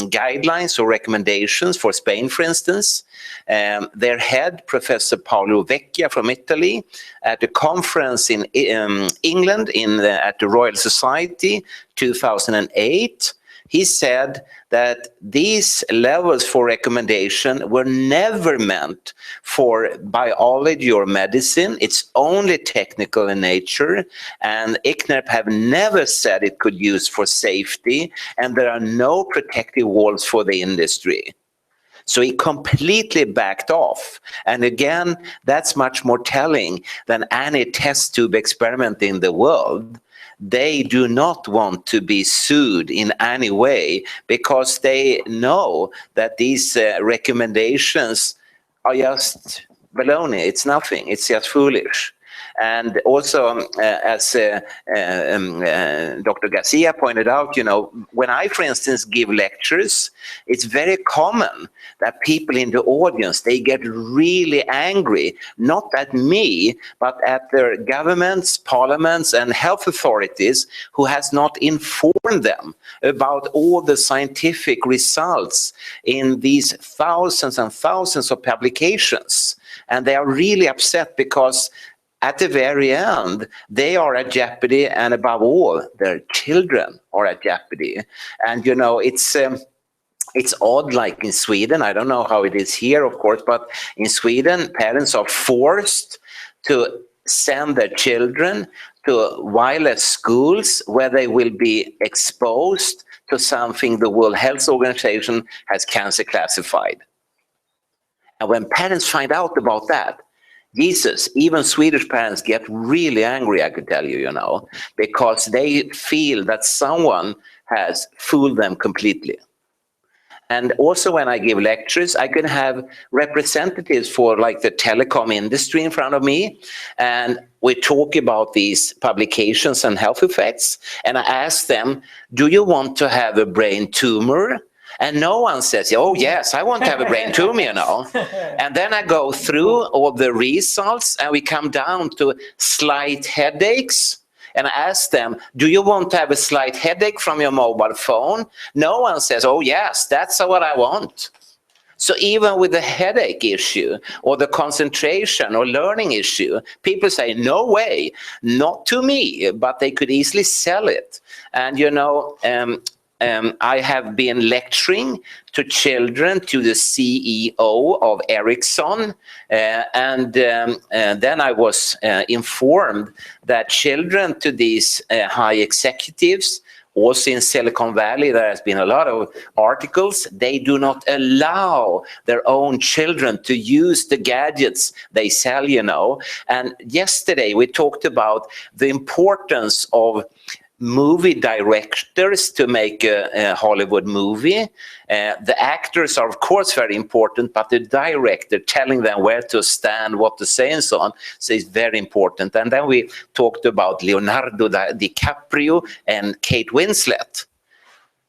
S7: guidelines or recommendations for Spain, for instance. Their head, Professor Paolo Vecchia from Italy, at a conference in England at the Royal Society 2008, he said that these levels for recommendation were never meant for biology or medicine. It's only technical in nature, and ICNIRP have never said it could use for safety, and there are no protective walls for the industry. So he completely backed off. And again, that's much more telling than any test tube experiment in the world. They do not want to be sued in any way because they know that these recommendations are just baloney. It's nothing. It's just foolish. And also, as Dr. Garcia pointed out, you know, when I, for instance, give lectures, it's very common that people in the audience, they get really angry, not at me, but at their governments, parliaments, and health authorities who has not informed them about all the scientific results in these thousands and thousands of publications. And they are really upset because at the very end, they are at jeopardy, and above all, their children are at jeopardy. And, you know, it's odd, like in Sweden. I don't know how it is here, of course, but in Sweden, parents are forced to send their children to wireless schools where they will be exposed to something the World Health Organization has cancer classified. And when parents find out about that, Jesus, even Swedish parents get really angry, I could tell you, you know, because they feel that someone has fooled them completely. And also when I give lectures, I can have representatives for like the telecom industry in front of me, and we talk about these publications and health effects, and I ask them, do you want to have a brain tumor? And no one says, oh, yes, I want to have a brain tumor, you know. And then I go through all the results, and we come down to slight headaches. And I ask them, do you want to have a slight headache from your mobile phone? No one says, oh, yes, that's what I want. So even with the headache issue or the concentration or learning issue, people say, no way, not to me, but they could easily sell it. And, you know, I have been lecturing to children, to the CEO of Ericsson, and then I was informed that children to these high executives, also in Silicon Valley, there has been a lot of articles, they do not allow their own children to use the gadgets they sell, you know. And yesterday we talked about the importance of movie directors to make a Hollywood movie. The actors are, of course, very important, but the director telling them where to stand, what to say, and so on, so it's very important. And then we talked about Leonardo DiCaprio and Kate Winslet.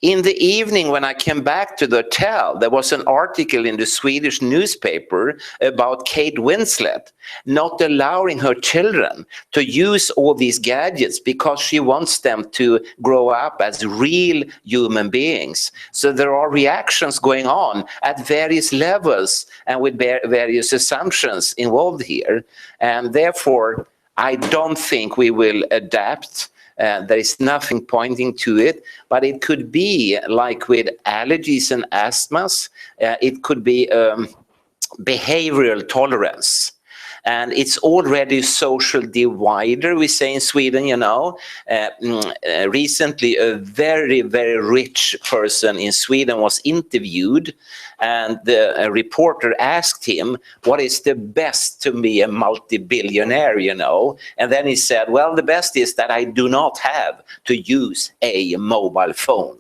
S7: In the evening, when I came back to the hotel, there was an article in the Swedish newspaper about Kate Winslet not allowing her children to use all these gadgets because she wants them to grow up as real human beings. So there are reactions going on at various levels and with various assumptions involved here. And therefore, I don't think we will adapt There is nothing pointing to it, but it could be like with allergies and asthmas. It could be behavioral tolerance. And it's already a social divider, we say in Sweden, you know. Recently, a very, very rich person in Sweden was interviewed, and the reporter asked him, what is the best to be a multi-billionaire, you know? And then he said, well, the best is that I do not have to use a mobile phone.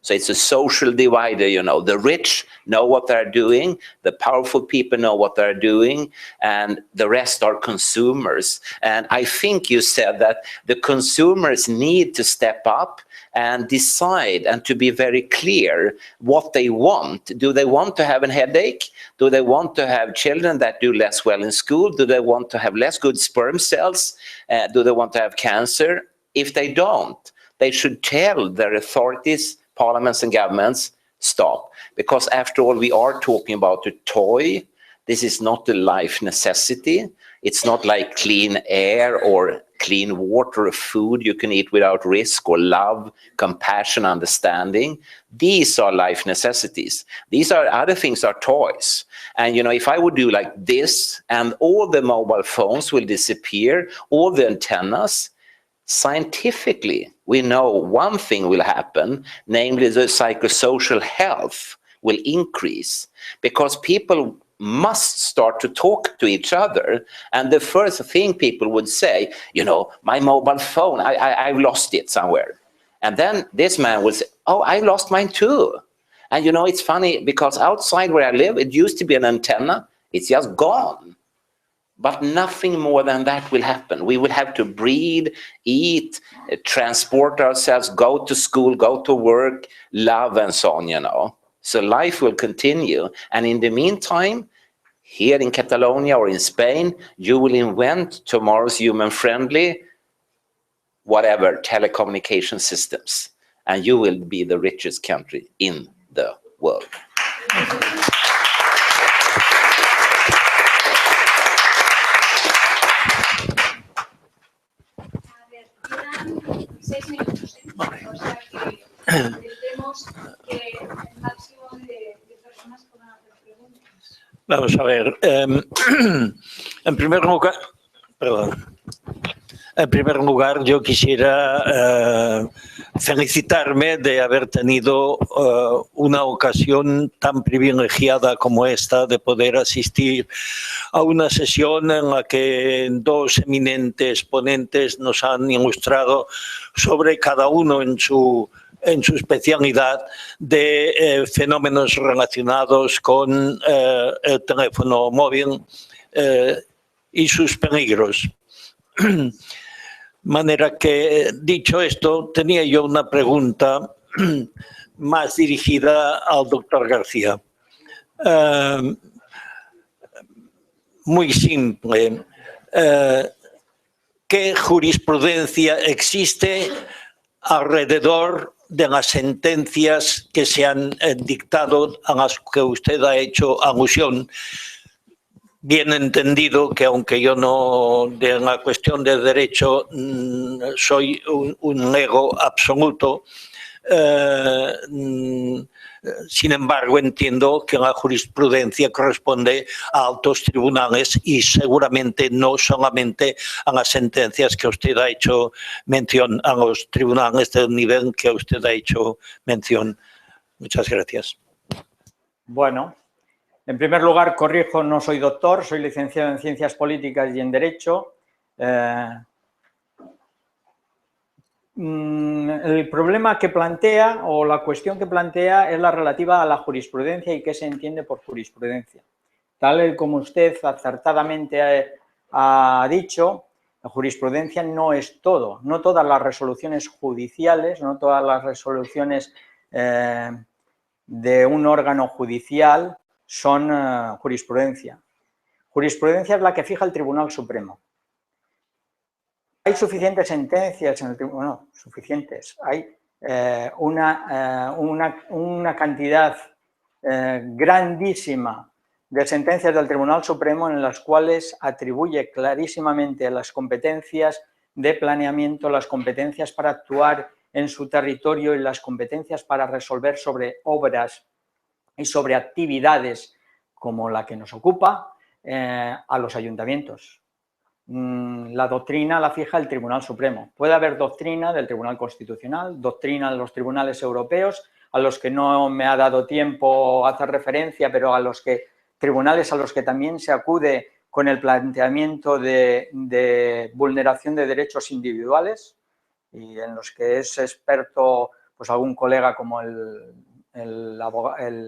S7: So it's a social divider, you know. The rich know what they're doing, the powerful people know what they're doing, and the rest are consumers. And I think you said that the consumers need to step up and decide and to be very clear what they want. Do they want to have a headache? Do they want to have children that do less well in school? Do they want to have less good sperm cells? Do they want to have cancer? If they don't, they should tell their authorities, parliaments and governments, stop. Because after all, we are talking about a toy. This is not a life necessity. It's not like clean air or clean water or food you can eat without risk, or love, compassion, understanding. These are life necessities. These are other things are toys. And you know, if I would do like this and all the mobile phones will disappear, all the antennas, scientifically, we know one thing will happen, namely the psychosocial health will increase, because people must start to talk to each other. And the first thing people would say, you know, my mobile phone, I've lost it somewhere. And then this man will say, oh, I lost mine too. And you know, it's funny, because outside where I live, it used to be an antenna. It's just gone. But nothing more than that will happen. We will have to breathe, eat, transport ourselves, go to school, go to work, love, and so on, you know. So life will continue. And in the meantime, here in Catalonia or in Spain, you will invent tomorrow's human-friendly, whatever, telecommunication systems. And you will be the richest country in the world.
S1: Quedan 6 minutos, o sea que intentemos que el máximo de personas puedan hacer preguntas.
S8: Vamos a ver. En primer lugar, yo quisiera felicitarme de haber tenido una ocasión tan privilegiada como esta de poder asistir a una sesión en la que dos eminentes ponentes nos han ilustrado sobre cada uno en su especialidad de fenómenos relacionados con el teléfono móvil y sus peligros. Manera que, dicho esto, tenía yo una pregunta más dirigida al doctor García. Muy simple. ¿Qué jurisprudencia existe alrededor de las sentencias que se han dictado, a las que usted ha hecho alusión? Bien entendido que, aunque yo no, de la cuestión de derecho, soy un lego absoluto, sin embargo entiendo que la jurisprudencia corresponde a altos tribunales y seguramente no solamente a las sentencias que usted ha hecho mención, a los tribunales del nivel que usted ha hecho mención. Muchas gracias.
S2: Bueno. En primer lugar, corrijo, no soy doctor, soy licenciado en Ciencias Políticas y en Derecho. El problema que plantea, o la cuestión que plantea, es la relativa a la jurisprudencia y qué se entiende por jurisprudencia. Tal como usted acertadamente ha dicho, la jurisprudencia no es todo. No todas las resoluciones judiciales, no todas las resoluciones de un órgano judicial son jurisprudencia. Jurisprudencia es la que fija el Tribunal Supremo. Hay suficientes sentencias en el Tribunal, no, suficientes. Hay una cantidad grandísima de sentencias del Tribunal Supremo en las cuales atribuye clarísimamente las competencias de planeamiento, las competencias para actuar en su territorio y las competencias para resolver sobre obras y sobre actividades como la que nos ocupa a los ayuntamientos. La doctrina la fija el Tribunal Supremo. Puede haber doctrina del Tribunal Constitucional, doctrina de los tribunales europeos, a los que no me ha dado tiempo hacer referencia, pero tribunales a los que también se acude con el planteamiento de vulneración de derechos individuales y en los que es experto pues algún colega como el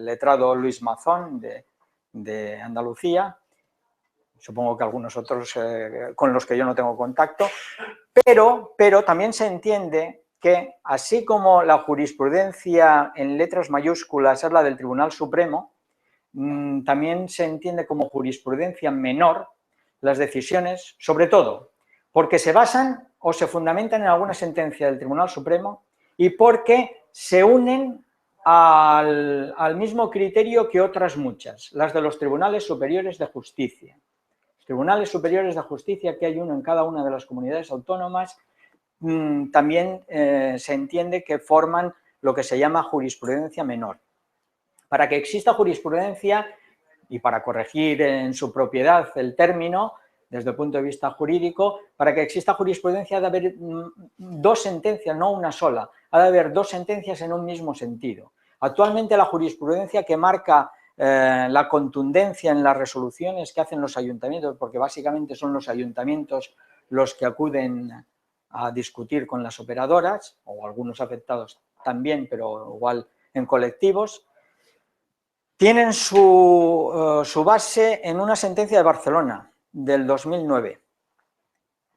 S2: letrado Luis Mazón de Andalucía, supongo que algunos otros con los que yo no tengo contacto, pero también se entiende que así como la jurisprudencia en letras mayúsculas es la del Tribunal Supremo, también se entiende como jurisprudencia menor las decisiones, sobre todo porque se basan o se fundamentan en alguna sentencia del Tribunal Supremo y porque se unen al mismo criterio que otras muchas, las de los Tribunales Superiores de Justicia. Los Tribunales Superiores de Justicia, que hay uno en cada una de las comunidades autónomas, también se entiende que forman lo que se llama jurisprudencia menor. Para que exista jurisprudencia y para corregir en su propiedad el término, desde el punto de vista jurídico, para que exista jurisprudencia ha de haber dos sentencias, no una sola, ha de haber dos sentencias en un mismo sentido. Actualmente la jurisprudencia que marca la contundencia en las resoluciones que hacen los ayuntamientos, porque básicamente son los ayuntamientos los que acuden a discutir con las operadoras, o algunos afectados también, pero igual en colectivos, tienen su base en una sentencia de Barcelona del 2009.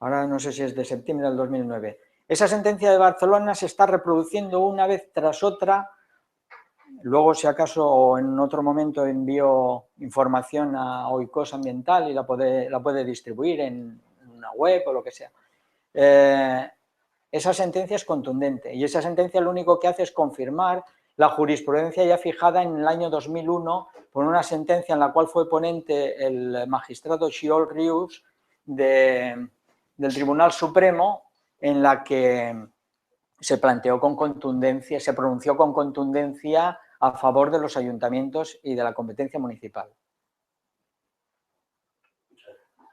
S2: Ahora no sé si es de septiembre del 2009. Esa sentencia de Barcelona se está reproduciendo una vez tras otra. Luego, si acaso, o en otro momento envío información a Oikos Ambiental y la puede distribuir en una web o lo que sea. Esa sentencia es contundente y esa sentencia lo único que hace es confirmar la jurisprudencia ya fijada en el año 2001 por una sentencia en la cual fue ponente el magistrado Xiol Rius del Tribunal Supremo, en la que se planteó con contundencia, se pronunció con contundencia a favor de los ayuntamientos y de la competencia municipal.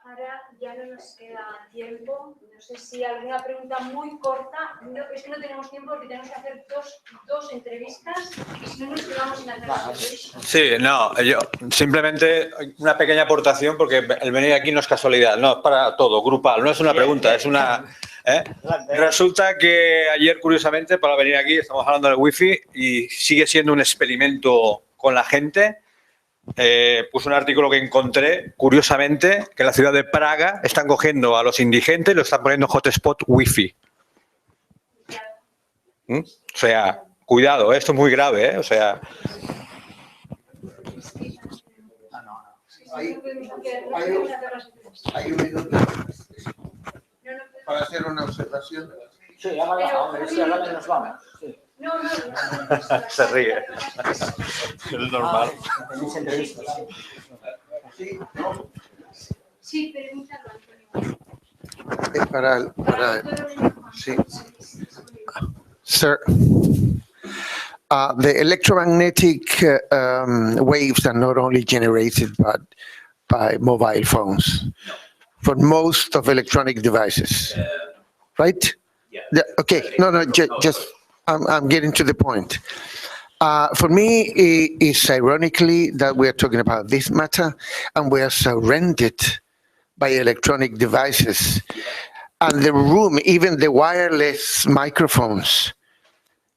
S1: Ahora ya no nos queda tiempo. No sé si alguna pregunta muy corta. No, es que no tenemos tiempo porque tenemos que hacer dos entrevistas y si no nos quedamos sin hacer las entrevistas.
S3: Sí, no, yo simplemente una pequeña aportación porque el venir aquí no es casualidad, no, es para todo, grupal, no es una pregunta, es una... Resulta que ayer, curiosamente, para venir aquí, estamos hablando del wifi y sigue siendo un experimento con la gente. Puse un artículo que encontré, curiosamente, que en la ciudad de Praga están cogiendo a los indigentes y lo están poniendo hotspot wifi. O sea, cuidado, esto es muy grave, o sea...
S9: Hay un minuto para hacer una observación.
S2: Sí, ahora nos vamos. Sí.
S1: No.
S3: Se ríe. Es normal.
S2: Tenéis entrevistas.
S1: Sí, pregúntalo, Antonio.
S9: Sí. Sir, the electromagnetic waves are not only generated by mobile phones, for most of electronic devices, right? Yeah. Okay. No. Just I'm getting to the point. For me, it's ironically that we are talking about this matter, and we are surrounded by electronic devices, and the room, even the wireless microphones,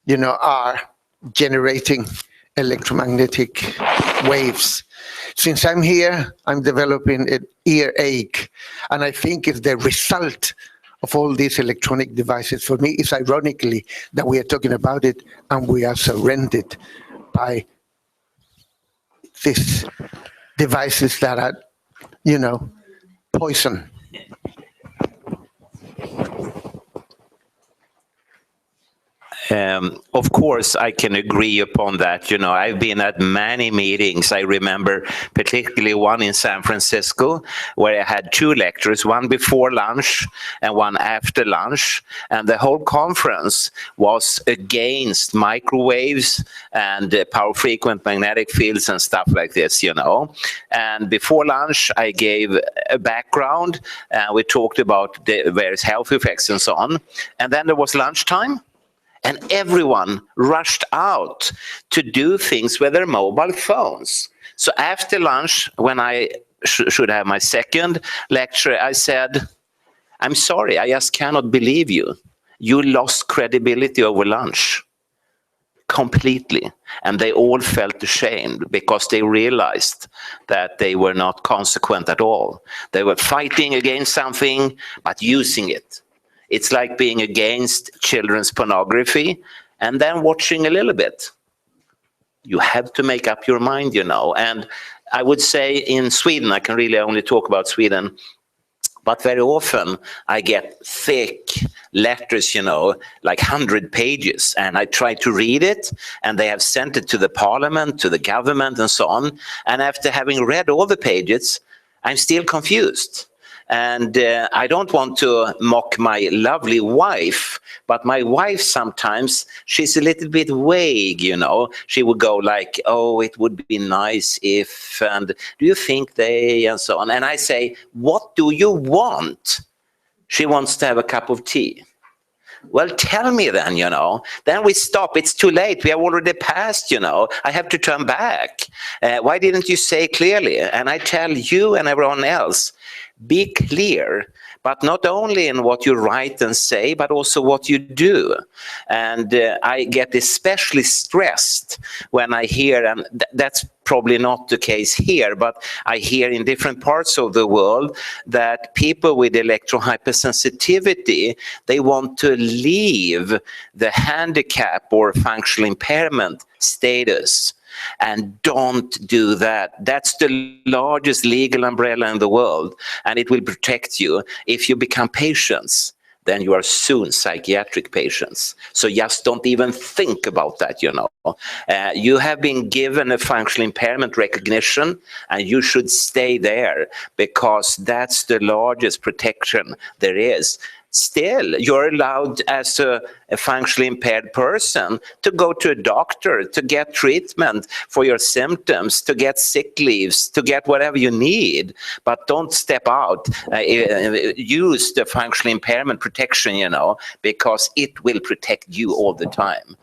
S9: are generating electromagnetic waves. Since I'm here, I'm developing an earache, and I think it's the result of all these electronic devices. For me, it's ironically that we are talking about it and we are surrounded by these devices that are, poison.
S7: Of course, I can agree upon that. You know, I've been at many meetings. I remember particularly one in San Francisco where I had 2 lectures, one before lunch and one after lunch. And the whole conference was against microwaves and power frequent magnetic fields and stuff like this, you know. And before lunch, I gave a background. We talked about the various health effects and so on. And then there was lunchtime. And everyone rushed out to do things with their mobile phones. So after lunch, when I should have my second lecture, I said, I'm sorry, I just cannot believe you. You lost credibility over lunch. Completely. And they all felt ashamed because they realized that they were not consequent at all. They were fighting against something, but using it. It's like being against children's pornography and then watching a little bit. You have to make up your mind, you know. And I would say in Sweden, I can really only talk about Sweden, but very often I get thick letters, you know, like 100 pages, and I try to read it, and they have sent it to the parliament, to the government, and so on. And after having read all the pages, I'm still confused. And I don't want to mock my lovely wife, but my wife sometimes, she's a little bit vague, you know. She would go like, oh, it would be nice if, and do you think they, and so on. And I say, what do you want? She wants to have a cup of tea. Well, tell me then, you know. Then we stop. It's too late. We have already passed, you know. I have to turn back. Why didn't you say clearly? And I tell you and everyone else, be clear, but not only in what you write and say, but also what you do. And I get especially stressed when I hear, and that's probably not the case here, but I hear in different parts of the world that people with electrohypersensitivity, they want to leave the handicap or functional impairment status. And don't do that. That's the largest legal umbrella in the world, and it will protect you. If you become patients, then you are soon psychiatric patients. So just don't even think about that, you know. You have been given a functional impairment recognition, and you should stay there because that's the largest protection there is. Still, you're allowed as a functionally impaired person to go to a doctor, to get treatment for your symptoms, to get sick leaves, to get whatever you need. But don't step out. Use the functional impairment protection, you know, because it will protect you all the time.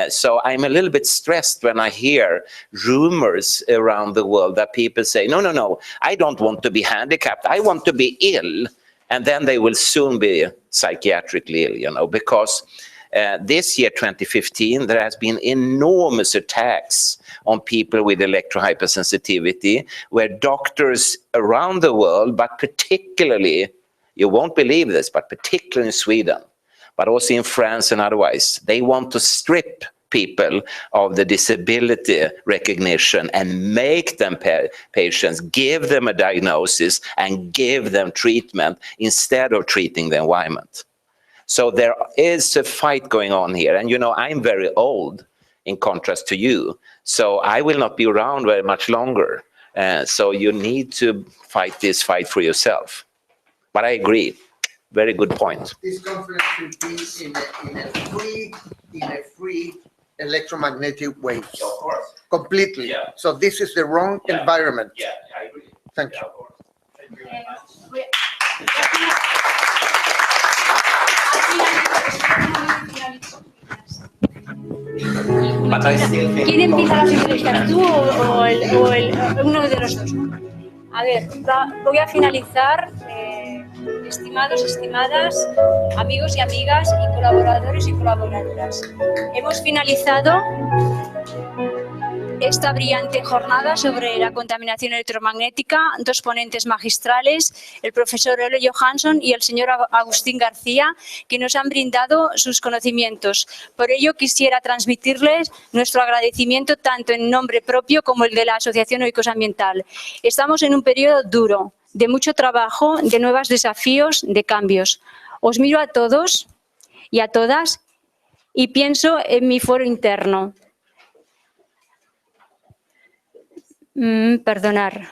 S7: So I'm a little bit stressed when I hear rumors around the world that people say, no, no, no, I don't want to be handicapped. I want to be ill. And then they will soon be psychiatrically ill, you know, because this year, 2015, there has been enormous attacks on people with electrohypersensitivity, where doctors around the world, but particularly, you won't believe this, but particularly in Sweden, but also in France and otherwise, they want to strip people of the disability recognition and make them patients, give them a diagnosis and give them treatment instead of treating the environment. So there is a fight going on here. And you know, I'm very old in contrast to you, so I will not be around very much longer. So you need to fight this fight for yourself. But I agree. Very good point.
S9: This conference should be in a free electromagnetic waves.
S7: Of course.
S9: Completely.
S7: Yeah.
S9: So this is the wrong environment.
S7: Yeah, I agree.
S9: Thank you.
S7: Thank you very much. But I still think...
S1: ¿Quién empieza las entrevistas, tú o uno de los dos? A ver, voy a finalizar, estimados, estimadas, amigos y amigas y colaboradores y colaboradoras. Hemos finalizado esta brillante jornada sobre la contaminación electromagnética, dos ponentes magistrales, el profesor Ole Johansson y el señor Agustín García, que nos han brindado sus conocimientos. Por ello quisiera transmitirles nuestro agradecimiento tanto en nombre propio como el de la Asociación Oikos Ambiental. Estamos en un periodo duro, de mucho trabajo, de nuevos desafíos, de cambios. Os miro a todos y a todas y pienso en mi foro interno. Perdonar.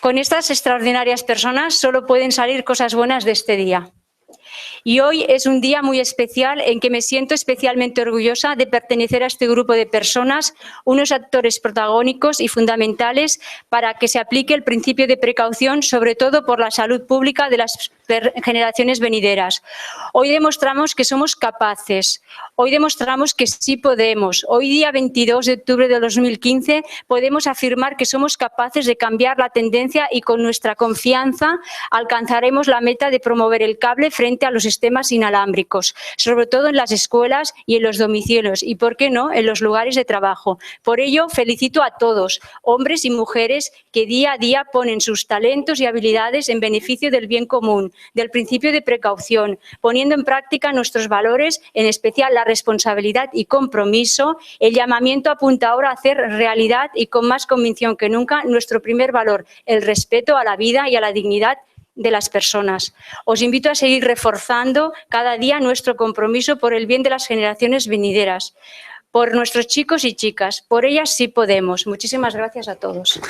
S1: Con estas extraordinarias personas solo pueden salir cosas buenas de este día. Y hoy es un día muy especial en que me siento especialmente orgullosa de pertenecer a este grupo de personas, unos actores protagónicos y fundamentales para que se aplique el principio de precaución, sobre todo por la salud pública de las generaciones venideras. Hoy demostramos que somos capaces, hoy demostramos que sí podemos. Hoy, día 22 de octubre de 2015, podemos afirmar que somos capaces de cambiar la tendencia y con nuestra confianza alcanzaremos la meta de promover el cable frente a los sistemas inalámbricos, sobre todo en las escuelas y en los domicilios y, ¿por qué no?, en los lugares de trabajo. Por ello, felicito a todos, hombres y mujeres, que día a día ponen sus talentos y habilidades en beneficio del bien común, del principio de precaución, poniendo en práctica nuestros valores, en especial la responsabilidad y compromiso. El llamamiento apunta ahora a hacer realidad y con más convicción que nunca nuestro primer valor, el respeto a la vida y a la dignidad de las personas. Os invito a seguir reforzando cada día nuestro compromiso por el bien de las generaciones venideras, por nuestros chicos y chicas. Por ellas sí podemos. Muchísimas gracias a todos.